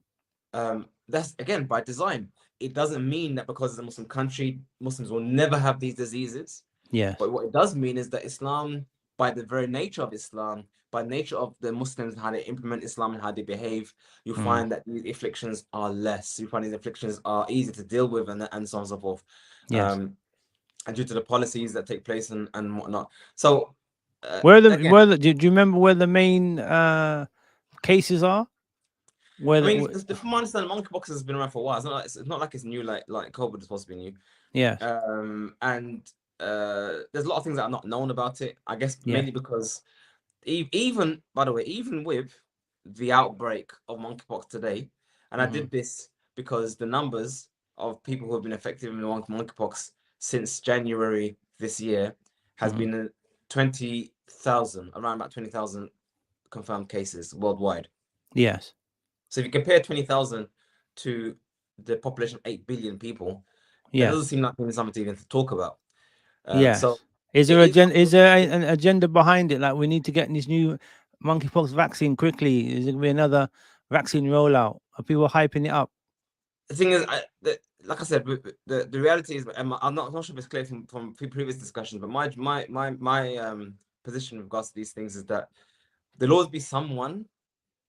B: That's again by design. It doesn't mean that because it's a Muslim country, Muslims will never have these diseases.
A: Yes.
B: But what it does mean is that Islam, by the very nature of Islam, by nature of the Muslims, how they implement Islam and how they behave, you find that these afflictions are less. You find these afflictions are easier to deal with, and so on and so forth.
A: Yes.
B: And due to the policies that take place and whatnot. So
A: Where
B: again,
A: the do you remember where the main cases are? Where
B: I
A: the,
B: mean, from my understanding, monkeypox has been around for a while. It's not like it's new, like COVID is supposed to be new.
A: yes.
B: And there's a lot of things that are not known about it. I guess
A: Yes.
B: mainly because even, by the way, even with the outbreak of monkeypox today, and I did this because the numbers of people who have been affected with monkeypox since January this year has been 20,000, around about 20,000 confirmed cases worldwide.
A: Yes.
B: So if you compare 20,000 to the population of 8 billion people, that
A: Yes.
B: doesn't seem like something to even talk about.
A: Yes.
B: So
A: Is
B: it
A: there
B: is
A: is
B: something.
A: there an agenda behind it? Like we need to get this new monkeypox vaccine quickly. Is there gonna be another vaccine rollout? Are people hyping it up?
B: The thing is, like I said, the reality is, and I'm not sure if it's clear from previous discussions, but my position with regards to these things is that there'll always be someone,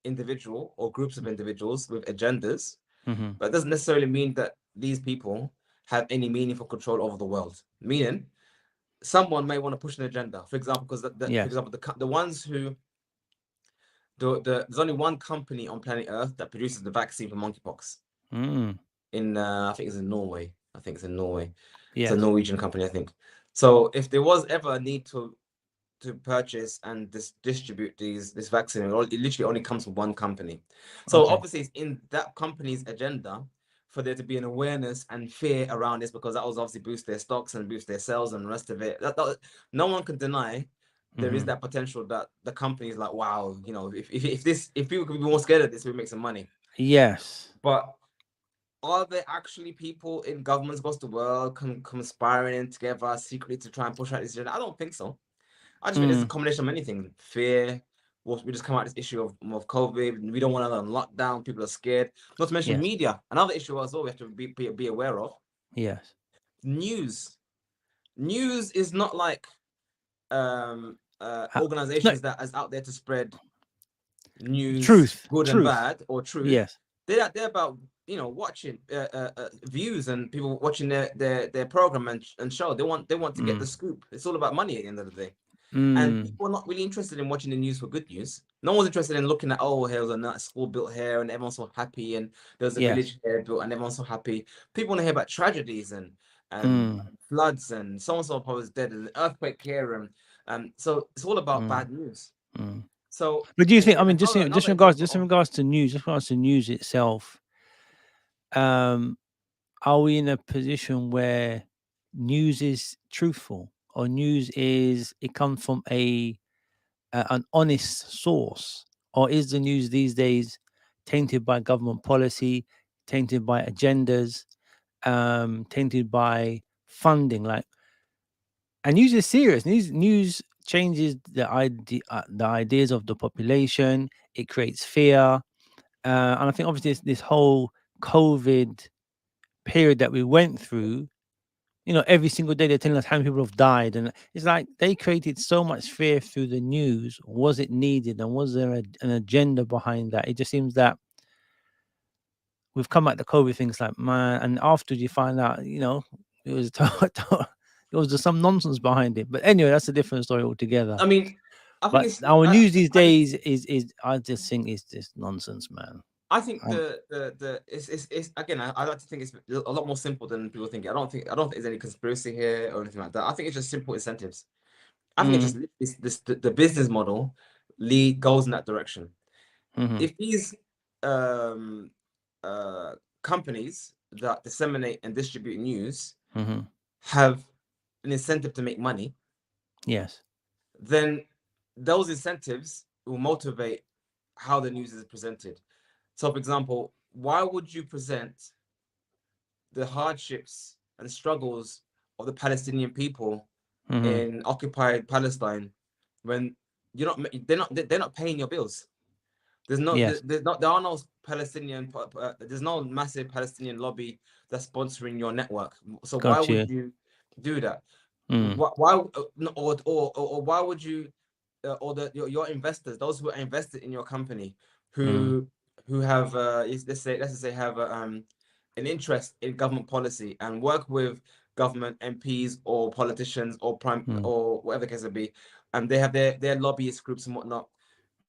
B: individual or groups of individuals with agendas, but it doesn't necessarily mean that these people have any meaningful control over the world. Meaning, someone may want to push an agenda, for example, because for
A: Yes.
B: example, the ones who there's only one company on planet Earth that produces the vaccine for monkeypox. In I think it's in Norway. I think it's in Norway. It's a
A: Yes.
B: Norwegian company, I think. So if there was ever a need to purchase and distribute this vaccine, it literally only comes from one company. So
A: Okay.
B: obviously it's in that company's agenda for there to be an awareness and fear around this, because that will obviously boost their stocks and boost their sales and the rest of it. No one can deny there is that potential that the company is like, wow, you know, if people could be more scared of this, we make some money.
A: Yes.
B: But are there actually people in governments across the world conspiring together secretly to try and push out this agenda? I don't think so. I just think there's a combination of many things. Fear. We just come out this issue of COVID. We don't want another lockdown. People are scared. Not to mention
A: Yes.
B: media. Another issue as well we have to be aware of.
A: Yes.
B: News. News is not like
A: It's not
B: organizations that is out there to spread news,
A: truth.
B: good and
A: Truth.
B: bad, or truth.
A: Yes.
B: They're about, you know, watching views and people watching their program and show. They want to get the scoop. It's all about money at the end of the day. And people are not really interested in watching the news for good news. No one's interested in looking at, oh, there was a nice school built here and everyone's so happy, and there was a
A: Yes.
B: village here built and everyone's so happy. People want to hear about tragedies and floods and so and so was dead and an earthquake here, and so it's all about bad news. So
A: But do you think? I mean, just
B: another
A: in
B: example.
A: regards to news, just regards to news itself. Are we in a position where news is truthful, or news is it comes from an honest source, or is the news these days tainted by government policy, tainted by agendas, tainted by funding? Like, and news is serious. News changes the ideas of the population. It creates fear, and I think obviously this whole COVID period that we went through, you know, every single day they're telling us how many people have died, and it's like they created so much fear through the news. Was it needed, and was there an agenda behind that? It just seems that we've come at the COVID things like, man, and after you find out, you know, it was it was just some nonsense behind it. But anyway, that's a different story altogether.
B: I mean, I think
A: But
B: it's
A: our
B: I
A: news
B: think
A: these days is I just think it's just nonsense, man.
B: I think
A: Um,
B: it's again, I like to think it's a lot more simple than people think. I don't think there's any conspiracy here or anything like that. I think it's just simple incentives. I think it's
A: mm,
B: just the business model goes in that direction.
A: mhm,
B: If these um companies that disseminate and distribute news
A: mhm.
B: have an incentive to make money,
A: Yes.
B: then those incentives will motivate how the news is presented. So, for example, why would you present the hardships and struggles of the Palestinian people
A: Mm-hmm.
B: in occupied Palestine when they're not paying your bills. There's no
A: Yes.
B: there are no there's no massive Palestinian lobby that's sponsoring your network. So why
A: Got
B: would
A: you.
B: you do that?
A: Mm.
B: Why or why would you your investors, those who are invested in your company,
A: Mm.
B: who have let's say have an interest in government policy and work with government MPs or politicians or prime
A: Mm.
B: or whatever the case may be, and they have their lobbyist groups and whatnot.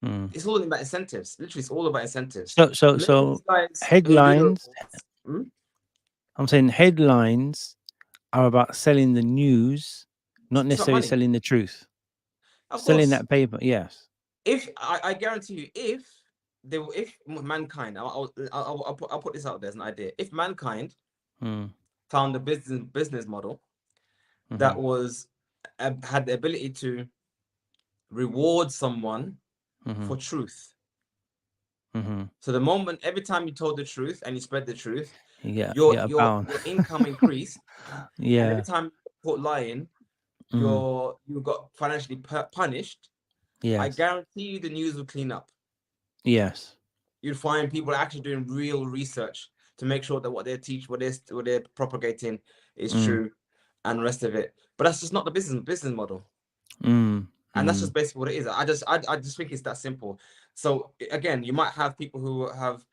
A: Mm.
B: It's all about incentives. Literally, it's all about incentives. Many of
A: So
B: these guys who do the
A: headlines.
B: reports, hmm?
A: I'm saying headlines are about selling the news, not
B: It's about
A: necessarily
B: money,
A: selling the truth.
B: of
A: Selling
B: course.
A: that paper, yes.
B: If I guarantee you, if mankind, I'll put this out there as an idea. If mankind
A: Mm.
B: found a business model
A: Mm-hmm.
B: that was had the ability to reward someone
A: Mm-hmm.
B: for truth.
A: Mm-hmm.
B: So the moment every time you told the truth and you spread the truth,
A: You get a pound.
B: your income increased, and every
A: Yeah.
B: time you put lying,
A: Mm.
B: you got financially punished. I
A: Yes.
B: guarantee you the news will clean up.
A: Yes.
B: You'd find people actually doing real research to make sure that what they teach, what they're propagating is
A: Mm.
B: true, and the rest of it. But that's just not the business model.
A: Mm.
B: And that's just
A: Mm.
B: basically what it is. I just think it's that simple. So again, you might have people who have,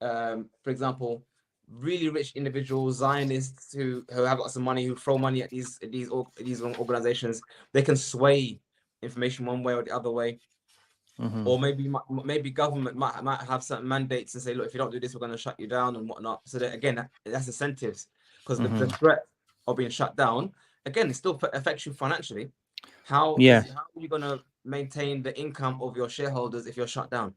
B: for example, really rich individuals, Zionists who have lots of money, who throw money at these organizations. They can sway information one way or the other way.
A: Mm-hmm.
B: Or maybe government might have certain mandates and say, look, if you don't do this, we're going to shut you down and whatnot. So that again, that's incentives, because the
A: Mm-hmm.
B: threat of being shut down, again, it still affects you financially. How
A: Yes.
B: are you going to maintain the income of your shareholders if you're shut down?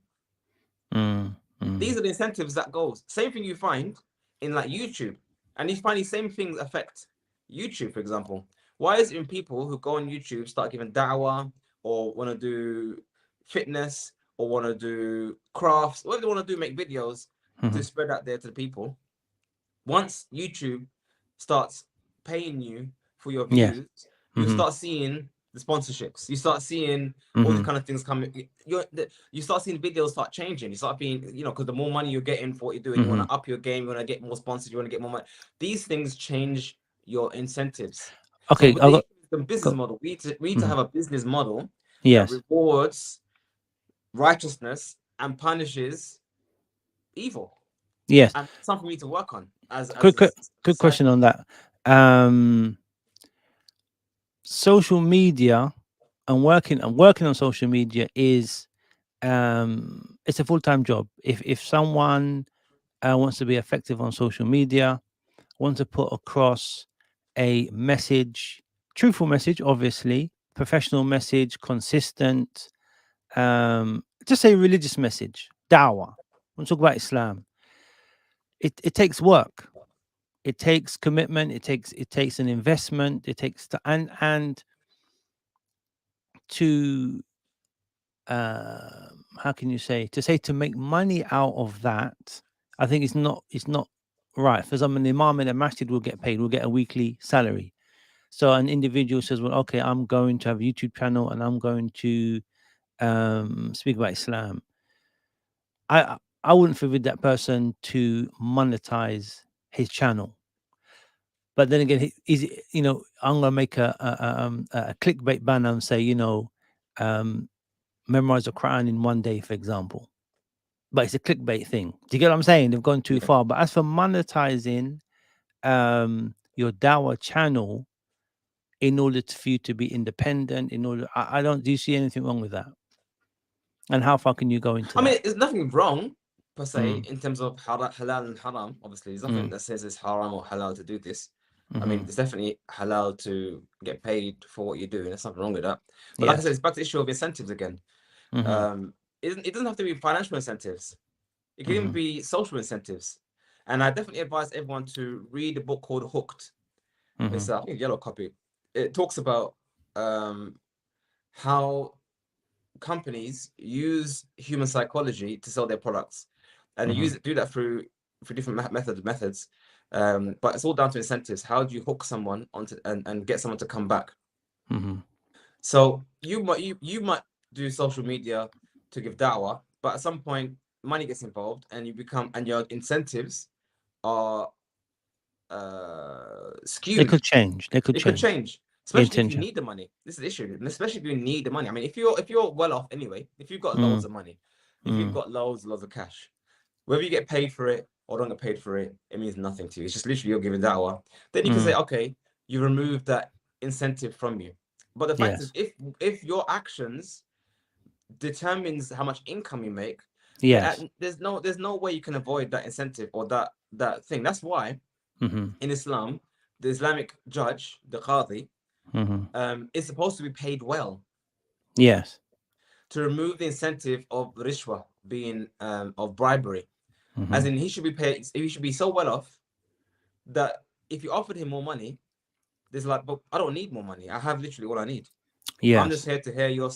A: Mm.
B: These
A: Mm.
B: are the incentives that goes. Same thing you find in like YouTube, and you find these same things affect YouTube, for example. Why is it when people who go on YouTube start giving da'wah or want to do fitness or want to do crafts, whatever they want to do, make videos
A: Mm-hmm.
B: to spread out there to the people? Once YouTube starts paying you for your
A: Yes.
B: views, you
A: Mm-hmm.
B: start seeing the sponsorships. You start seeing all the
A: Mm-hmm.
B: kind of things coming. You start seeing videos start changing. You start being, because the more money you're getting for what you're doing, you want
A: Mm-hmm.
B: to up your game. You want to get more sponsors. You want to get more money. These things change your incentives. So
A: Okay.
B: with
A: I got.
B: the business
A: Go.
B: model, we need to
A: Mm-hmm.
B: have a business model that
A: Yes.
B: rewards righteousness and punishes evil.
A: Yes.
B: And that's something we need to work on as
A: Quick,
B: a
A: quick, quick question
B: society.
A: on that. Um, Social media and working on social media is it's a full-time job. If someone wants to be effective on social media, wants to put across a message, truthful message, obviously, professional message, consistent, just a religious message, dawah. When we talk about Islam, it takes work, it takes commitment, it takes an investment, it takes and to how can you say to make money out of that. I think it's not right. For example, an imam in a masjid will get paid, will get a weekly salary. So an individual says, well, okay, I'm going to have a YouTube channel and I'm going to speak about Islam. I wouldn't forbid that person to monetize his channel. But then again, I'm gonna make a clickbait banner and say, um, memorize the Quran in one day, for example. But it's a clickbait thing. Do you get what I'm saying? They've gone too
B: Yeah.
A: far. But as for monetizing your Dawa channel in order for you to be independent, I don't. Do you see anything wrong with that? And how far can you go into
B: I mean,
A: that?
B: there's nothing wrong per se
A: Mm,
B: in terms of halal and haram. Obviously, there's nothing
A: mm,
B: that says it's haram or halal to do this. I mean,
A: mm-hmm.
B: it's definitely halal to get paid for what you're doing. There's nothing wrong with that. But like I said,
A: Yes.
B: it's back to the issue of incentives again.
A: Mm-hmm.
B: It doesn't have to be financial incentives. It can even
A: Mm-hmm.
B: be social incentives. And I definitely advise everyone to read a book called Hooked.
A: Mm-hmm.
B: It's I think a yellow copy. It talks about how companies use human psychology to sell their products, and they
A: Mm-hmm.
B: do that through different methods. But it's all down to incentives. How do you hook someone onto and get someone to come back? So you might do social media to give da'wah, but at some point money gets involved and your incentives are skewed.
A: They could change.
B: It could change, especially if you need the money. This is the issue. Especially if you need the money. I mean, if you're well off anyway, if you've got loads of money, if you've got loads of cash, whether you get paid for it or don't get paid for it, it means nothing to you. It's just literally you're giving da'wah. Then you can say, okay, you remove that incentive from you. But the fact is, if your actions determines how much income you make, there's no way you can avoid that incentive or that thing. That's why in Islam, the Islamic judge, the qadi, is supposed to be paid well.
A: Yes.
B: To remove the incentive of rishwa, being of bribery. As in, he should be paid. He should be so well off that if you offered him more money, there's like, but I don't need more money. I have literally all I need. I'm just here to hear your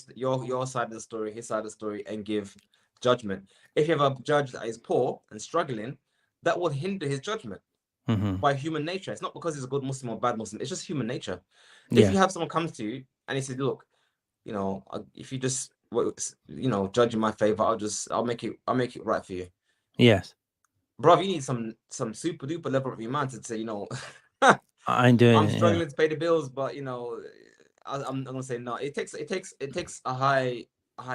B: side of the story, his side of the story, and give judgment. If you have a judge that is poor and struggling, that would hinder his judgment by human nature. It's not because he's a good Muslim or bad Muslim. It's just human nature. If you have someone comes to you and he says, look, if you just judge in my favor, I'll make it right for you.
A: Yes.
B: Bro, you need some super duper level of iman to say,
A: I'm
B: struggling to pay the bills, but I'm gonna say no. It takes a high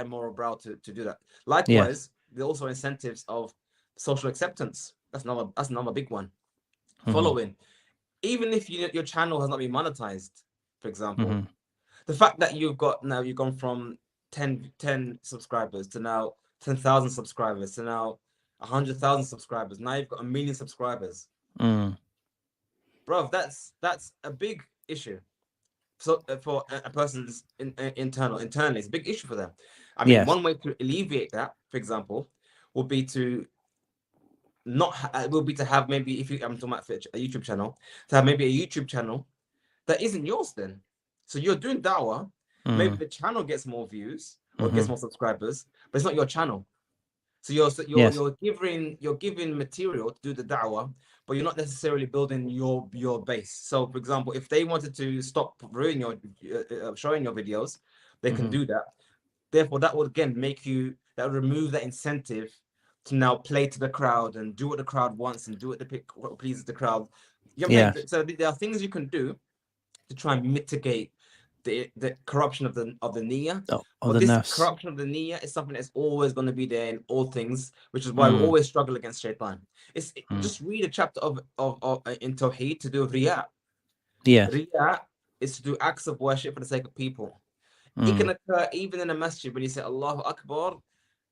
B: moral brow to do that. Likewise, there are also incentives of social acceptance. That's another big one. Following, even if your channel has not been monetized, for example, the fact that you've gone from 10 subscribers to now 10,000 subscribers to now 100,000 subscribers. Now you've got 1 million subscribers. Bro, that's a big issue. So for a person's internally, it's a big issue for them. I mean, one way to alleviate that, for example, would be to have maybe, I'm talking about a YouTube channel, to have maybe a YouTube channel that isn't yours then. So you're doing da'wah, maybe the channel gets more views or gets more subscribers, but it's not your channel. So you're giving material to do the da'wah, but you're not necessarily building your base. So for example, if they wanted to stop showing your videos, they can do that. Therefore, that would again remove that incentive to now play to the crowd and do what the crowd wants and do what pleases the crowd. So there are things you can do to try and mitigate the corruption of the niyyah. But this corruption of the niyyah is something that's always going to be there in all things, which is why we always struggle against shaitan. Just read a chapter of in Tawheed to do riyah. Riyah is to do acts of worship for the sake of people. It can occur even in a masjid when you say Allahu Akbar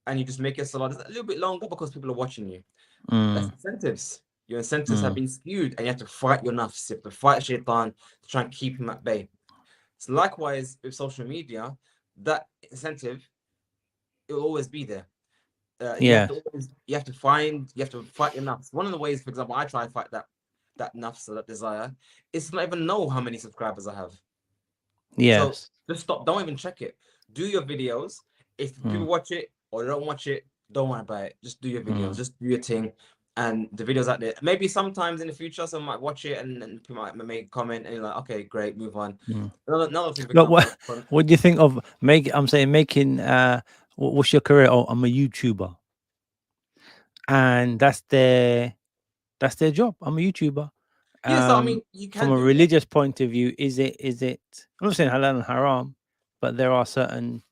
B: and you just make your salah a little bit longer because people are watching you. That's incentives. Your incentives have been skewed and you have to fight your nafs. You have to fight shaitan to try and keep him at bay. So likewise with social media, that incentive, it will always be there. You have to fight your nafs. One of the ways, for example, I try and fight that nafs or that desire is to not even know how many subscribers I have. So just stop. Don't even check it. Do your videos. If people watch it or don't watch it, don't worry about it. Just do your videos. Just do your thing. And the videos out there. Maybe sometimes in the future, someone might watch it and people might make a comment and you're like, okay, great, move on. Another thing.
A: What do you think of making? What's your career? Oh, I'm a YouTuber, and that's their job. I'm a YouTuber.
B: So I mean, you can
A: from a religious point of view, is it? I'm not saying halal and haram, but there are certain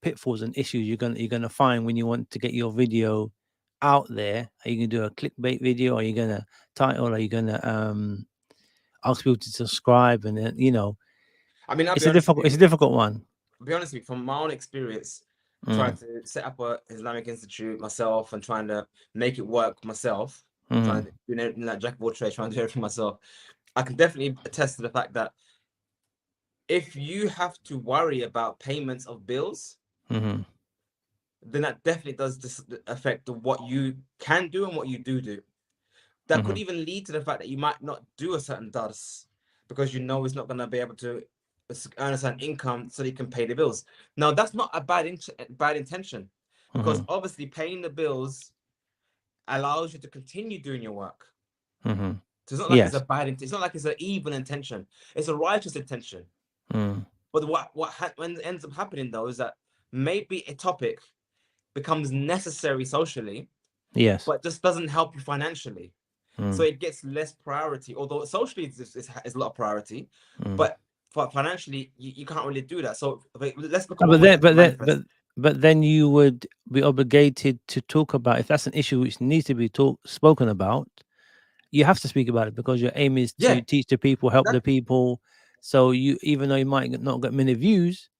A: pitfalls and issues you're gonna find when you want to get your video out there. Are you gonna do a clickbait video? Are you gonna title? Are you gonna ask people to subscribe? And then
B: I mean,
A: it's a difficult one.
B: I'll be honest with you, from my own experience, trying to set up a Islamic institute myself and trying to make it work myself, trying to do everything like jack of all trades, trying to do everything myself, I can definitely attest to the fact that if you have to worry about payments of bills, then that definitely does affect what you can do and what you do. That could even lead to the fact that you might not do a certain dars because it's not going to be able to earn a certain income so that you can pay the bills. Now, that's not a bad intention because obviously paying the bills allows you to continue doing your work.
A: Mm-hmm.
B: So it's not like it's a
A: Yes.
B: bad, it's not like it's an evil intention. It's a righteous intention.
A: Mm.
B: But when it ends up happening though is that maybe a topic becomes necessary socially,
A: Yes.
B: but just doesn't help you financially. So
A: Mm.
B: it gets less priority, although socially it's a lot of priority,
A: Mm.
B: but financially you can't really do that. So let's look at
A: Oh,
B: one way that can manifest.
A: but then you would be obligated to talk about, if that's an issue which needs to be spoken about. You have to speak about it because your aim is to
B: Yeah,
A: teach the people, help the
B: exactly.
A: people. So you, even though you might not get many views,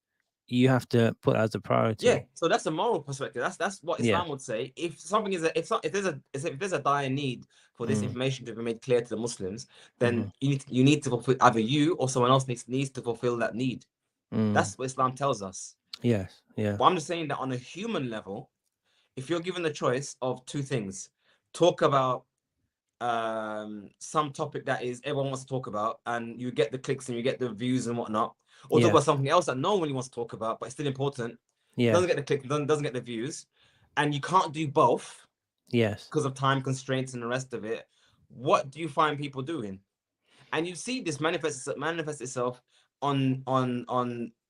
A: you have to put it as a
B: Yeah,
A: priority.
B: so that's a moral perspective. That's what
A: Yeah.
B: Islam would say. If something is if there's a dire need for this
A: Mm.
B: information to be made clear to the Muslims,
A: Mm-hmm.
B: then you need to fulfill, either you or someone else needs to fulfill that need.
A: Mm.
B: That's what Islam tells us.
A: Yes. Yeah.
B: But I'm just saying that on a human level, if you're given the choice of two things, talk about some topic that is everyone wants to talk about, and you get the clicks and you get the views and whatnot, or talk
A: Yeah.
B: about something else that no one really wants to talk about, but it's still important,
A: Yes.
B: doesn't get the click, doesn't get the views, and you can't do both
A: Yes.
B: because of time constraints and the rest of it, what do you find people doing? And you see this manifest itself on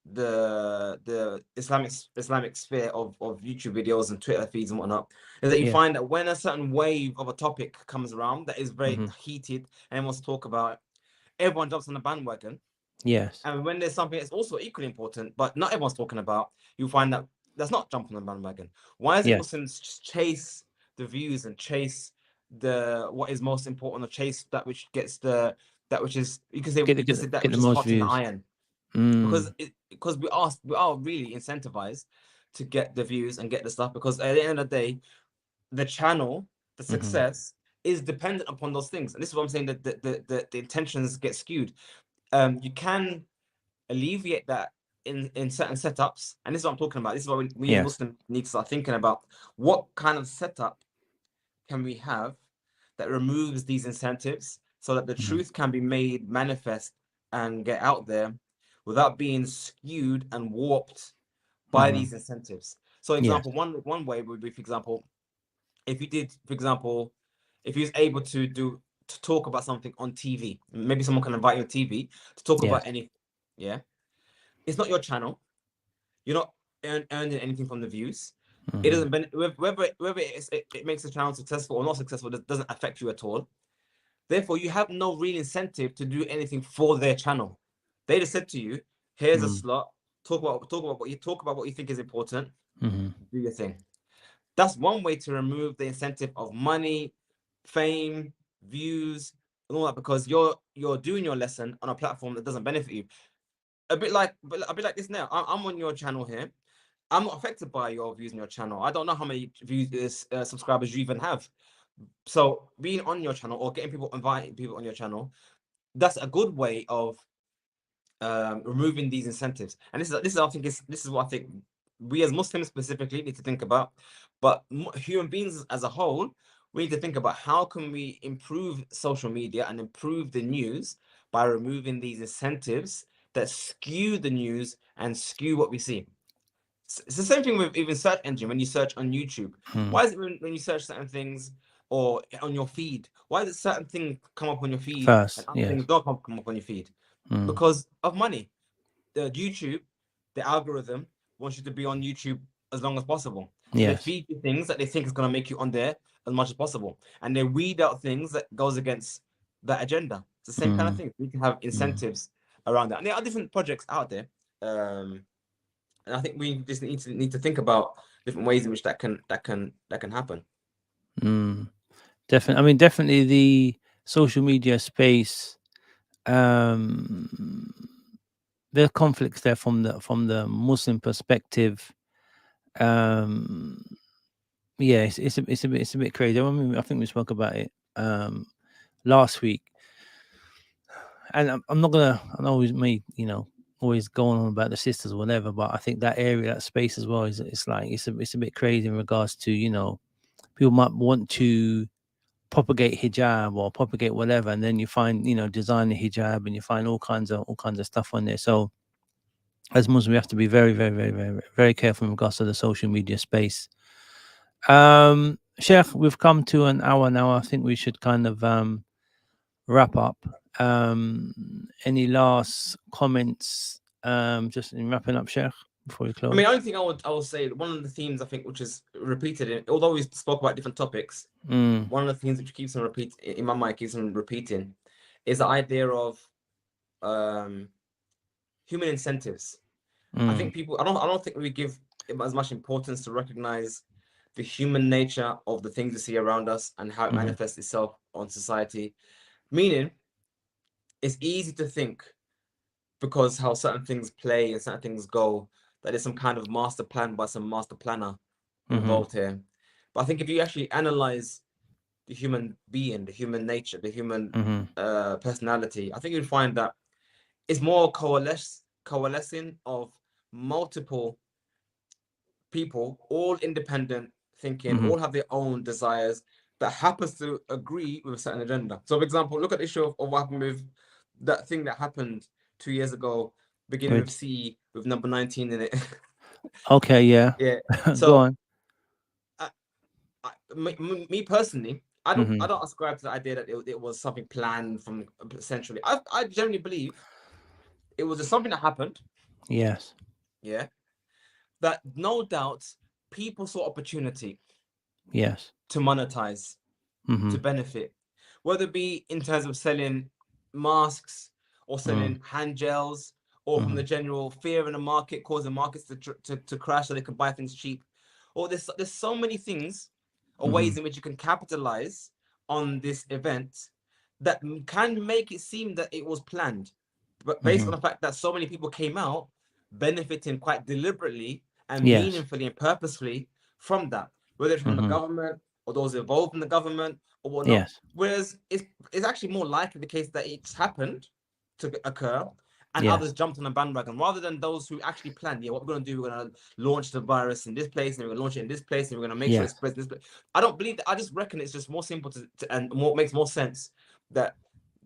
B: the Islamic sphere of YouTube videos and Twitter feeds and whatnot, is that you
A: Yeah.
B: find that when a certain wave of a topic comes around that is very
A: Mm-hmm.
B: heated and everyone wants to talk about, everyone jumps on the bandwagon.
A: Yes.
B: And when there's something that's also equally important, but not everyone's talking about, you find that that's not jumping on the bandwagon. Why is it
A: Yes.
B: Muslims chase the views and chase the what is most important, or chase that which gets the that which is you can say that
A: Get the
B: which is
A: most
B: hot in the
A: views.
B: iron,
A: Mm.
B: because we are really incentivized to get the views and get the stuff, because at the end of the day, the channel, the
A: Mm-hmm.
B: success is dependent upon those things. And this is what I'm saying, that the intentions get skewed. You can alleviate that in certain setups, and this is what I'm talking about. This is what we as
A: Yes.
B: Muslims need to start thinking about. What kind of setup can we have that removes these incentives so that the
A: Mm-hmm.
B: truth can be made manifest and get out there without being skewed and warped by
A: Mm-hmm.
B: these incentives? So
A: Yes.
B: example, one way would be, for example, if you did, for example, if you was able to talk about something on TV, maybe someone can invite you on TV to talk about
A: Yes.
B: anything. Yeah, it's not your channel. You're not earning anything from the views. It
A: Mm-hmm.
B: doesn't whether it makes the channel successful or not successful, doesn't affect you at all. Therefore, you have no real incentive to do anything for their channel. They just said to you, "Here's a
A: Mm-hmm.
B: slot. Talk about what you think is important.
A: Mm-hmm.
B: Do your thing." That's one way to remove the incentive of money, fame, views, and all that, because you're doing your lesson on a platform that doesn't benefit you. A bit like this now. I'm on your channel here. I'm not affected by your views on your channel. I don't know how many views, subscribers you even have. So being on your channel or inviting people on your channel, that's a good way of removing these incentives. And this is what I think we as Muslims specifically need to think about. But human beings as a whole, we need to think about how can we improve social media and improve the news by removing these incentives that skew the news and skew what we see. It's the same thing with even search engine. When you search on YouTube,
A: Mm.
B: why is it when you search certain things or on your feed, why does certain things come up on your feed and
A: First.
B: other
A: Yes.
B: things don't come up on your feed?
A: Mm.
B: Because of money. The YouTube, the algorithm wants you to be on YouTube as long as possible. So they
A: Yes.
B: feed you things that they think is going to make you on there as much as possible. And they weed out things that goes against that agenda. It's the same kind of
A: Mm.
B: thing. We can have
A: Mm.
B: incentives around that. And there are different projects out there. And I think we just need to think about different ways in which that can happen.
A: Mm. Definitely. I mean, definitely the social media space. Um, there are conflicts there from the Muslim perspective. Um, yeah, it's a bit crazy. I mean, I think we spoke about it last week, and I'm not gonna. I know me, always going on about the sisters or whatever, but I think that area, that space as well, is it's like it's a bit crazy in regards to people might want to propagate hijab or propagate whatever, and then you find designer hijab, and you find all kinds of stuff on there. So as Muslims, we have to be very, very, very, very, very careful in regards to the social media space. Sheikh, we've come to an hour now. I think we should kind of wrap up. Any last comments? Just in wrapping up, Sheikh, before we close.
B: I mean, only thing I would say, one of the themes I think which is repeated, although we spoke about different topics, one of the themes which keeps on repeat in my mind, keeps on repeating, is the idea of human incentives. I think people, I don't think we give as much importance to recognize the human nature of the things we see around us and how it manifests itself on society. Meaning, it's easy to think, because how certain things play and certain things go, that there's some kind of master plan by some master planner involved here. But I think if you actually analyze the human being, the human nature, the human personality, I think you'd find that it's more coalescing of multiple people, all independent thinking, all have their own desires, that happens to agree with a certain agenda. So, for example, look at the issue of what happened with that thing that happened 2 years ago, beginning with C, with number 19 in it.
A: Okay, yeah.
B: Yeah.
A: Go
B: So,
A: on.
B: me personally, I don't ascribe to the idea that it was something planned from centrally. I generally believe it was just something that happened.
A: Yes.
B: Yeah. That no doubt people saw opportunity.
A: Yes.
B: To monetize, to benefit, whether it be in terms of selling masks or selling hand gels, or from the general fear in the market causing markets to crash so they can buy things cheap. Or there's so many things or ways in which you can capitalize on this event that can make it seem that it was planned, but based on the fact that so many people came out benefiting quite deliberately and meaningfully and purposefully from that, whether it's from the government or those involved in the government or whatnot.
A: Yes.
B: Whereas it's actually more likely the case that it's happened to occur and
A: Yes.
B: others jumped on the bandwagon, rather than those who actually planned, yeah, what we're going to do, we're going to launch the virus in this place, and we're going to launch it in this place, and we're going to make sure it spreads in this place. I don't believe that. I just reckon it's just more simple and more makes more sense that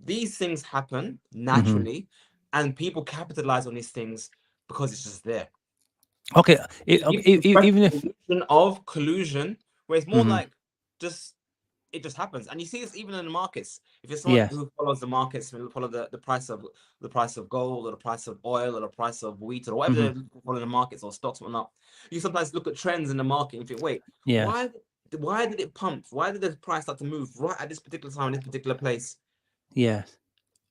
B: these things happen naturally and people capitalize on these things because it's just there.
A: Okay.
B: Even
A: Even if
B: of collusion, where it's more like just it just happens, and you see this even in the markets. If you're someone who follows the markets, who follow the price of gold or the price of oil or the price of wheat or whatever they follow the markets or stocks or whatnot, you sometimes look at trends in the market and think, wait, why did it pump? Why did the price start to move right at this particular time in this particular place?
A: Yes.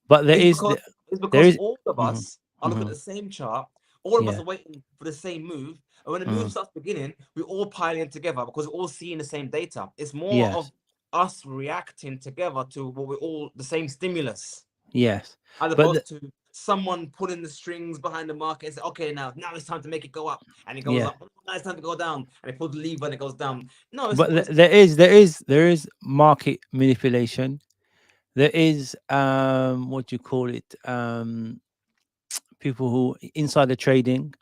A: But there
B: It's
A: is
B: because all of us are looking at the same chart. All of us are waiting for the same move. And when the move starts beginning, we all pile in together because we're all seeing the same data. It's more of us reacting together to what we're all the same stimulus.
A: Yes.
B: As
A: But
B: opposed to someone pulling the strings behind the market and say, okay, now it's time to make it go up. And it goes up. Oh, now it's time to go down. And they pull the lever and it goes down. No,
A: but there is market manipulation. There is what do you call it? People who insider trading.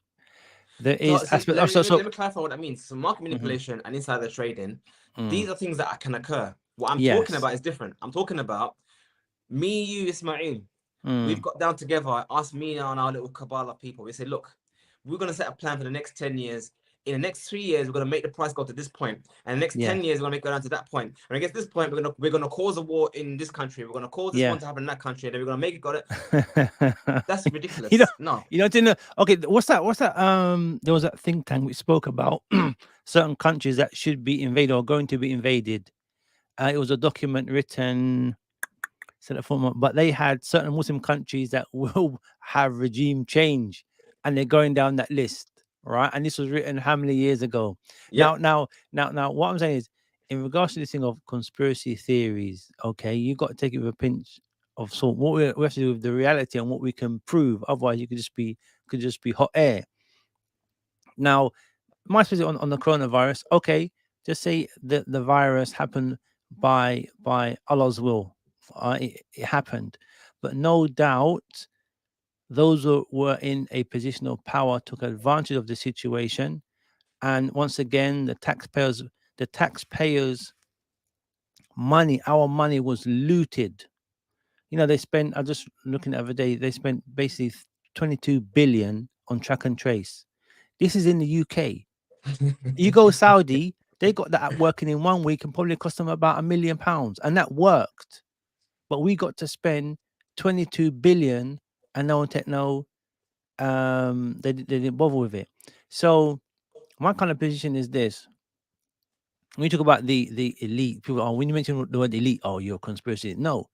A: There
B: So,
A: is
B: see,
A: aspect
B: let
A: of
B: me clarify what that means. So market manipulation and insider trading, these are things that can occur. What I'm talking about is different. I'm talking about me, you, Ismail. We've got down together, us, me, and our little cabal of people. We say, look, we're going to set a plan for the next 10 years. In the next 3 years, we're going to make the price go to this point. And the next 10 years, we're going to make it go down to that point. And against this point, we're going to cause a war in this country. We're going to cause this one to happen in that country. And then we're going to make it go to... That's ridiculous. No.
A: You don't know. Okay, what's that? There was that think tank we spoke about certain countries that should be invaded or going to be invaded. It was a document written, but they had certain Muslim countries that will have regime change, and they're going down that list, right? And this was written how many years ago?
B: Yep.
A: Now, what I'm saying is, in regards to this thing of conspiracy theories, okay, you got to take it with a pinch of salt. What we have to do with the reality and what we can prove. Otherwise, you could just be hot air. Now, my visit on the coronavirus, okay, just say that the virus happened by Allah's will. It happened, but no doubt those who were in a position of power took advantage of the situation, and once again, the taxpayers' money, our money, was looted. They spent. I'm just looking the other day. They spent basically 22 billion on track and trace. This is in the UK. You go Saudi, They got that working in 1 week and probably cost them about £1 million, and that worked. But we got to spend 22 billion, and no one take no. They didn't bother with it. So my kind of position is this: when you talk about the elite people, when you mention the word elite, you're a conspiracy. No,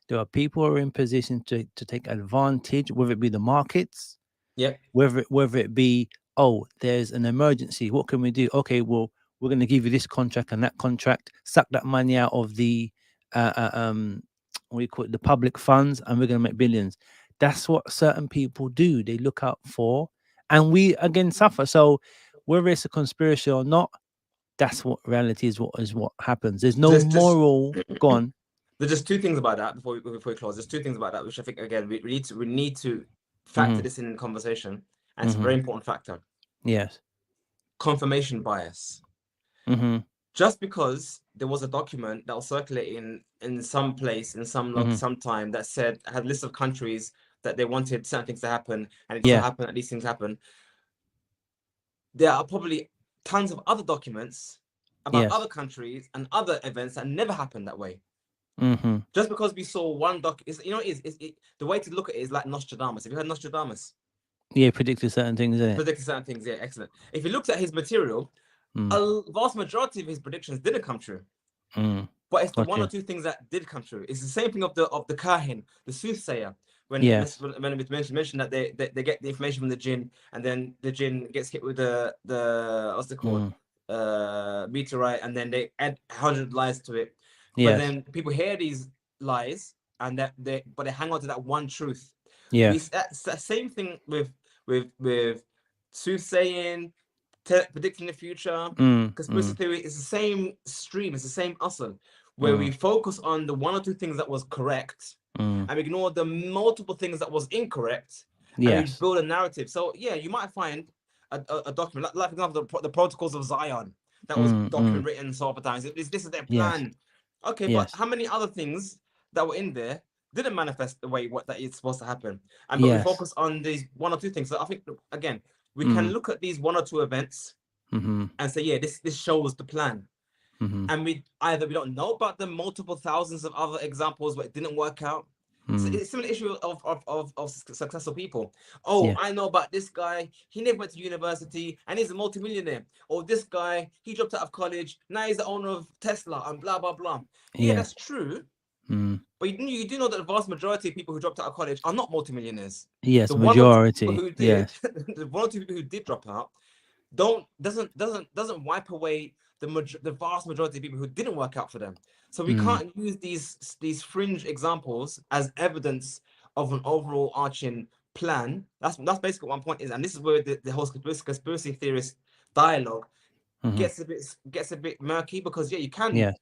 A: there are people who are in position to take advantage, whether it be the markets, whether it be, there's an emergency, what can we do? Okay, well, we're going to give you this contract and that contract, suck that money out of the what do you call it, the public funds, and we're going to make billions. That's what certain people do. They look out for, and we again suffer. So whether it's a conspiracy or not, that's what reality is. What happens. There's no moral. Go on.
B: There's just two things about that before we close. There's two things about that which I think, again, we need to factor this in conversation, and it's a very important factor.
A: Yes.
B: Confirmation bias. Just because there was a document that was circulating in some place, in some time, that had a list of countries that they wanted certain things to happen, and it doesn't happen, and these things happen. There are probably tons of other documents about other countries and other events that never happened that way. Just because we saw one the way to look at it is like Nostradamus. Have you heard Nostradamus?
A: Yeah, predicted certain things.
B: Yeah, excellent. If you looked at his material, a vast majority of his predictions didn't come true. But it's the one or two things that did come true. It's the same thing of the kahin, the soothsayer. When it's mentioned that they get the information from the jinn, and then the jinn gets hit with the what's it called, meteorite, and then they add 100 lies to it. But then people hear these lies, and they hang on to that one truth. That's the same thing with soothsaying, predicting the future. Conspiracy theory is the same stream. It's the same asl, where we focus on the one or two things that was correct, and we ignore the multiple things that was incorrect, and we build a narrative. So you might find a document, like for example, the Protocols of Zion, that was document written several times. This is their plan. Okay, but how many other things that were in there didn't manifest the way that it's supposed to happen? And but we focus on these one or two things. So I think, again, we can look at these one or two events and say, this shows the plan. And we don't know about the multiple thousands of other examples where it didn't work out. It's a similar issue of successful people. I know about this guy, he never went to university and he's a multimillionaire. Or this guy, he dropped out of college, now he's the owner of Tesla and blah blah blah. That's true. But you do know that the vast majority of people who dropped out of college are not multimillionaires.
A: The majority
B: who did, the one or two people who did drop out doesn't wipe away the vast majority of people who didn't work out for them. So we can't use these fringe examples as evidence of an overall arching plan. That's basically what one point is, and this is where the whole conspiracy theorist dialogue gets a bit murky, because you can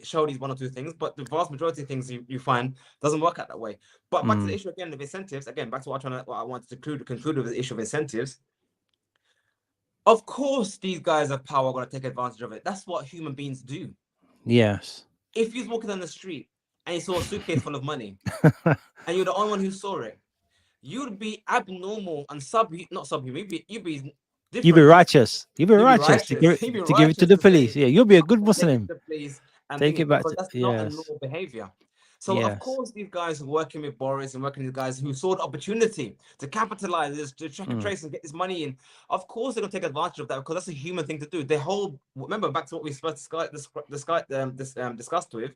B: show these one or two things, but the vast majority of things you find doesn't work out that way. But back to the issue again of incentives. Again, back to what I wanted to conclude with the issue of incentives. Of course, these guys of power are going to take advantage of it. That's what human beings do.
A: Yes.
B: If you're walking down the street and you saw a suitcase full of money, and you're the only one who saw it, you'd be abnormal and not subhuman. You'd be different.
A: You'd be righteous. You'd be righteous to give it to the police. You'll be a good Muslim.
B: Take it back to that's not a normal behavior. So of course, these guys are working with Boris and working with guys who saw the opportunity to capitalize this, to track and trace and get this money in. Of course, they're gonna take advantage of that, because that's a human thing to do. Remember back to what we discussed with.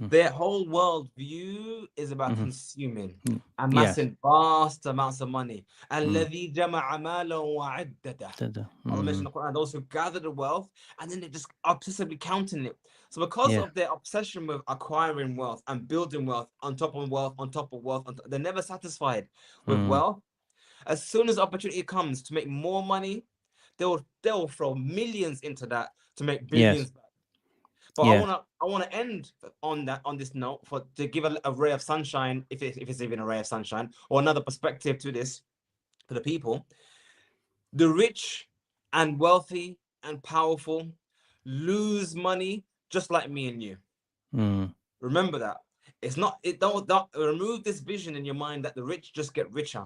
B: Their whole world view is about consuming, amassing vast amounts of money. Allah mentioned the Quran, those who gather the wealth, and then they're just obsessively counting it. So because of their obsession with acquiring wealth and building wealth on top of wealth, on top of wealth, they're never satisfied with wealth. As soon as opportunity comes to make more money, they'll throw millions into that to make billions back. But I wanna end on this note to give a ray of sunshine, if it's even a ray of sunshine, or another perspective to this for the people. The rich and wealthy and powerful lose money just like me and you. Remember that. It's not. Don't remove this vision in your mind that the rich just get richer.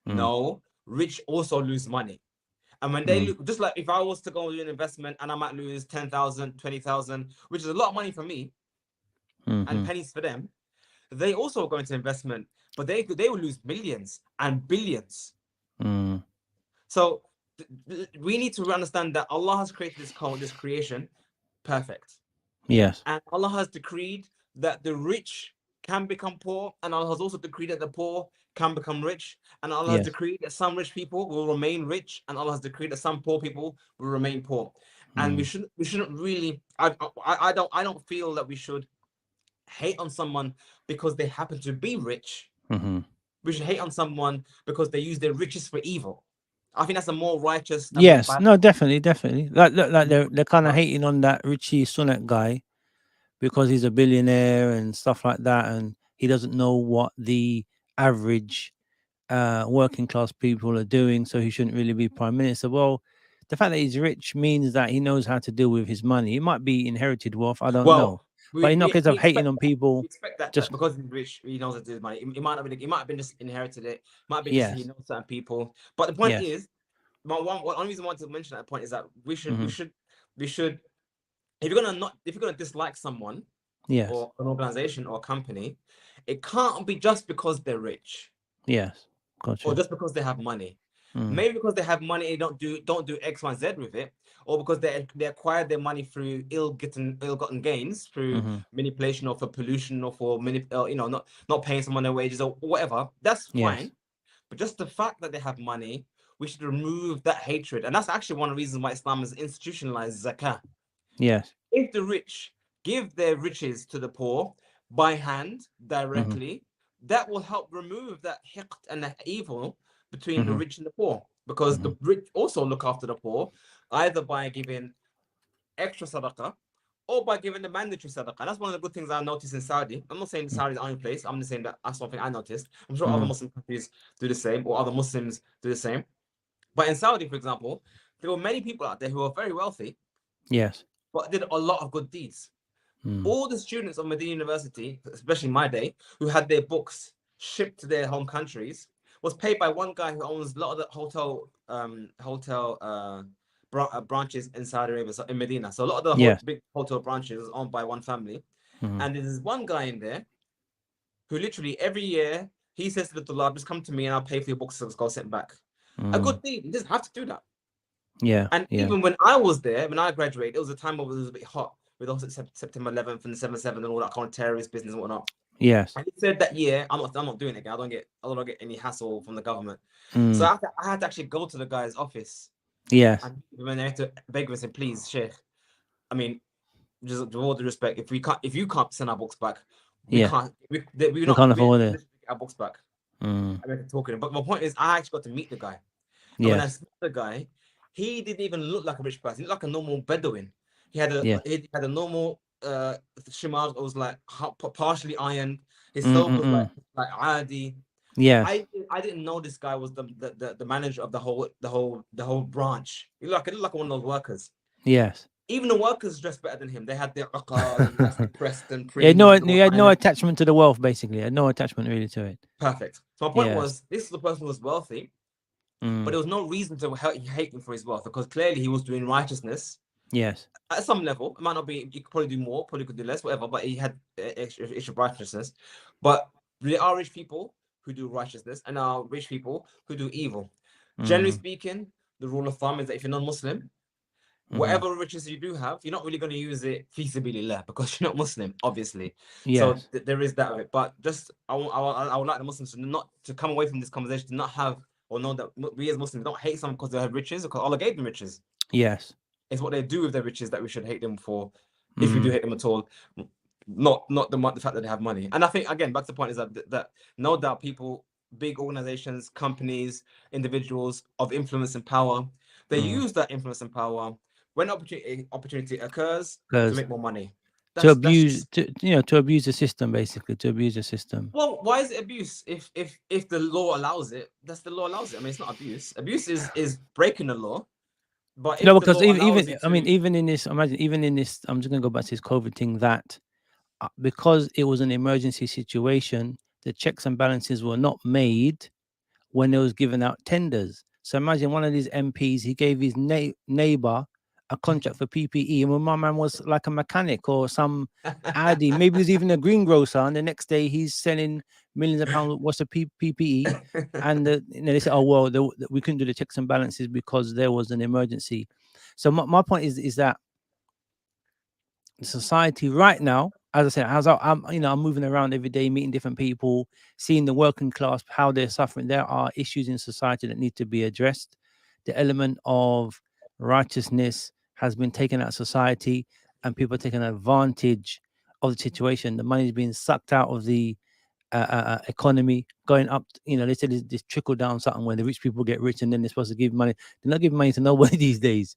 B: No, rich also lose money. And when they look, just like if I was to go do an investment and I might lose 10,000, 20,000, which is a lot of money for me and pennies for them, they also go into investment, but they will lose millions and billions. So we need to understand that Allah has created this creation perfect.
A: Yes.
B: And Allah has decreed that the rich can become poor, and Allah has also decreed that the poor can become rich, and Allah has decreed that some rich people will remain rich, and Allah has decreed that some poor people will remain poor. And we shouldn't really, I don't feel that we should hate on someone because they happen to be rich. We should hate on someone because they use their riches for evil. I think that's a more righteous and more
A: Yes.
B: balanced.
A: No, definitely. Like they're kind of hating on that Richie Sunak guy because he's a billionaire and stuff like that, and he doesn't know what the average working class people are doing, so he shouldn't really be prime minister. Well, the fact that he's rich means that he knows how to deal with his money. It might be inherited wealth, I don't know,
B: Well,
A: but in no case
B: we
A: of hating
B: expect
A: on
B: that.
A: people,
B: We expect that,
A: just
B: because he's rich, he knows how to do his money. It might not be. It might have been just inherited it. Might be just he
A: yes,
B: knows certain people. But the point
A: yes,
B: is, one reason I want to mention that point is that we should, if you're gonna dislike someone
A: yes,
B: or an organization or a company, it can't be just because they're rich
A: yes,
B: or
A: gotcha.
B: just because they have money. Maybe because they have money, they don't do X, Y, Z with it, or because they acquired their money through ill-gotten gains through manipulation or for pollution or for not paying someone their wages or whatever. That's
A: Yes,
B: fine, but just the fact that they have money, we should remove that hatred, and that's actually one of the reasons why Islam has institutionalized zakah.
A: yes,
B: If the rich give their riches to the poor by hand directly, that will help remove that hiqt and that evil between the rich and the poor, because the rich also look after the poor either by giving extra sadaqah or by giving the mandatory sadaqah. And that's one of the good things I noticed in Saudi. I'm not saying Saudi is the only place. I'm just saying that that's something I noticed. I'm sure other Muslim countries do the same, or other Muslims do the same. But in Saudi, for example, there were many people out there who are very wealthy,
A: yes,
B: but did a lot of good deeds. All the students of Medina University, especially my day, who had their books shipped to their home countries, was paid by one guy who owns a lot of the hotel branches in Saudi Arabia, so in Medina. So a lot of the
A: yes,
B: big hotel branches is owned by one family. And there's one guy in there who literally every year he says to the Tulab, just come to me and I'll pay for your books, so go sit back. A good deed. You just have to do that.
A: yeah,
B: And
A: yeah,
B: even when I was there, when I graduated, it was a time where it was a bit hot with also September 11th and the 7/7 and all that kind of terrorist business and whatnot.
A: yes,
B: And he said that year, I'm not doing it again. I don't get any hassle from the government. So I had to actually go to the guy's office
A: yes,
B: and when I had to beg him and say, please, Sheikh, I mean, just with all due respect, if you can't send our books back, we
A: yeah.
B: can't. We're
A: We
B: not
A: can't
B: we're
A: afford
B: not
A: it.
B: get our books back. I mean, talking. But my point is, I actually got to meet the guy. And when I
A: Yes,
B: saw the guy, he didn't even look like a rich person. He looked like a normal Bedouin. He had a
A: yes.
B: normal shimar. It was like partially ironed. His soap was like adi.
A: Yes,
B: I didn't know this guy was the manager of the whole branch. He looked like one of those workers.
A: yes.
B: Even the workers dressed better than him. They had their aqal and nicely pressed and
A: Yeah,
B: preened.
A: he had no attachment to the wealth, basically. He had no attachment really to it.
B: Perfect. So my point
A: Yes.
B: was, this is the person who was wealthy, but there was no reason to hate him for his wealth, because clearly he was doing righteousness
A: Yes.
B: at some level. It might not be, you could probably do more, probably could do less, whatever, but he had extra righteousness. But there are rich people who do righteousness and there are rich people who do evil. Generally speaking, the rule of thumb is that if you're non-Muslim, whatever riches you do have, you're not really going to use it fi sabilillah because you're not Muslim, obviously. So
A: Yes.
B: there is that of it. But just I would like the Muslims to come away from this conversation to not have, or know that we as Muslims don't hate someone because they have riches, because Allah gave them riches.
A: Yes.
B: It's what they do with their riches that we should hate them for, if we do hate them at all. Not the fact that they have money. And I think, again, back to the point is that no doubt people, big organizations, companies, individuals of influence and power, they use that influence and power when opportunity occurs to
A: Because
B: make more money.
A: to
B: That's
A: abuse,
B: just,
A: to abuse the system, basically, to abuse the system.
B: well, why is it abuse? If the law allows it, that's the law allows it. I mean, it's not abuse. Abuse is breaking the law. But
A: No,
B: if the
A: because
B: law allows
A: even
B: you
A: I mean,
B: to,
A: even in this, imagine, even in this, I'm just gonna go back to this COVID thing. That because it was an emergency situation, the checks and balances were not made when they was giving out tenders. So imagine one of these MPs, he gave his neighbor a contract for PPE, and when my man was like a mechanic or some Addy, maybe he was even a greengrocer, and the next day he's selling millions of pounds worth of PPE, and they say, oh well, we couldn't do the checks and balances because there was an emergency. So my point is that the society right now, as I said, I'm moving around every day, meeting different people, seeing the working class, how they're suffering. There are issues in society that need to be addressed. The element of righteousness has been taken out of society, and people are taking advantage of the situation. The money is being sucked out of the economy, going up. They say this trickle down something where the rich people get rich and then they're supposed to give money. They're not giving money to nobody these days.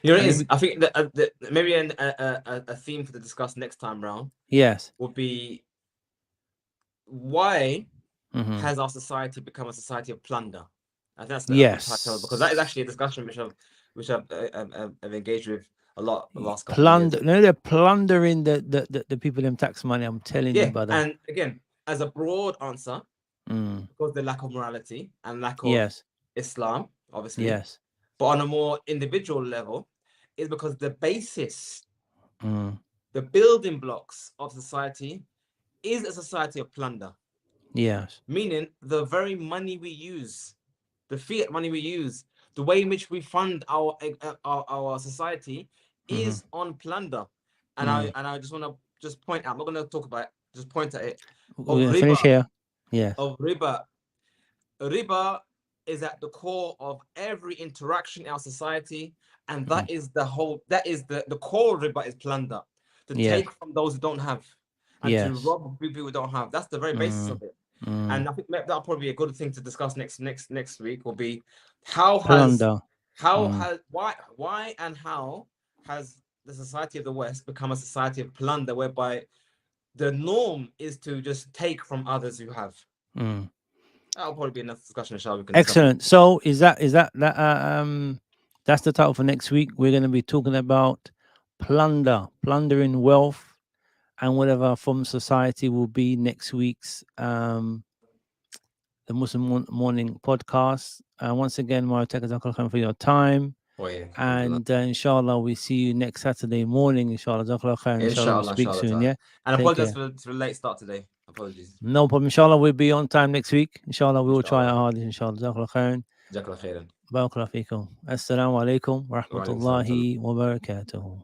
B: It is. I think that maybe a theme for the discuss next time round.
A: Yes.
B: Would be why has our society become a society of plunder? I think that's the title, because that is actually a discussion which I've engaged with a lot the last couple of years.
A: No, they're plundering the people in tax money. I'm telling you, brother.
B: And again, as a broad answer, because the lack of morality and lack of Islam, obviously.
A: Yes.
B: But on a more individual level, is because the basis, the building blocks of society is a society of plunder.
A: Yes.
B: Meaning the very money we use, the fiat money we use, the way in which we fund our society is on plunder. And I just want to just point out, I'm not going to talk about it, just point at it.
A: We'll finish here. Yes.
B: Of riba. Riba is at the core of every interaction in our society, and that is the core of riba is plunder. To take from those who don't have, and to rob people who don't have. That's the very basis of it. And I think that'll probably be a good thing to discuss next week. Will be why and how has the society of the West become a society of plunder, whereby the norm is to just take from others who have. That'll probably be enough discussion. We can
A: excellent. So is that that's the title for next week. We're going to be talking about plundering wealth and whatever from society will be next week's the Muslim Morning podcast. Once again, Jazakallah for your time. And inshallah, we see you next Saturday morning. Inshallah, inshallah, we'll speak soon. Yeah.
B: And apologize for the late start today. Apologies.
A: No problem. Inshallah, we'll be on time next week. Inshallah, we will try our hardest. Inshallah. Jazakallah khairan.
B: Jazakallah khairan.
A: Barakallahu feekum. Assalamu alaikum wa rahmatullahi wa barakatuh.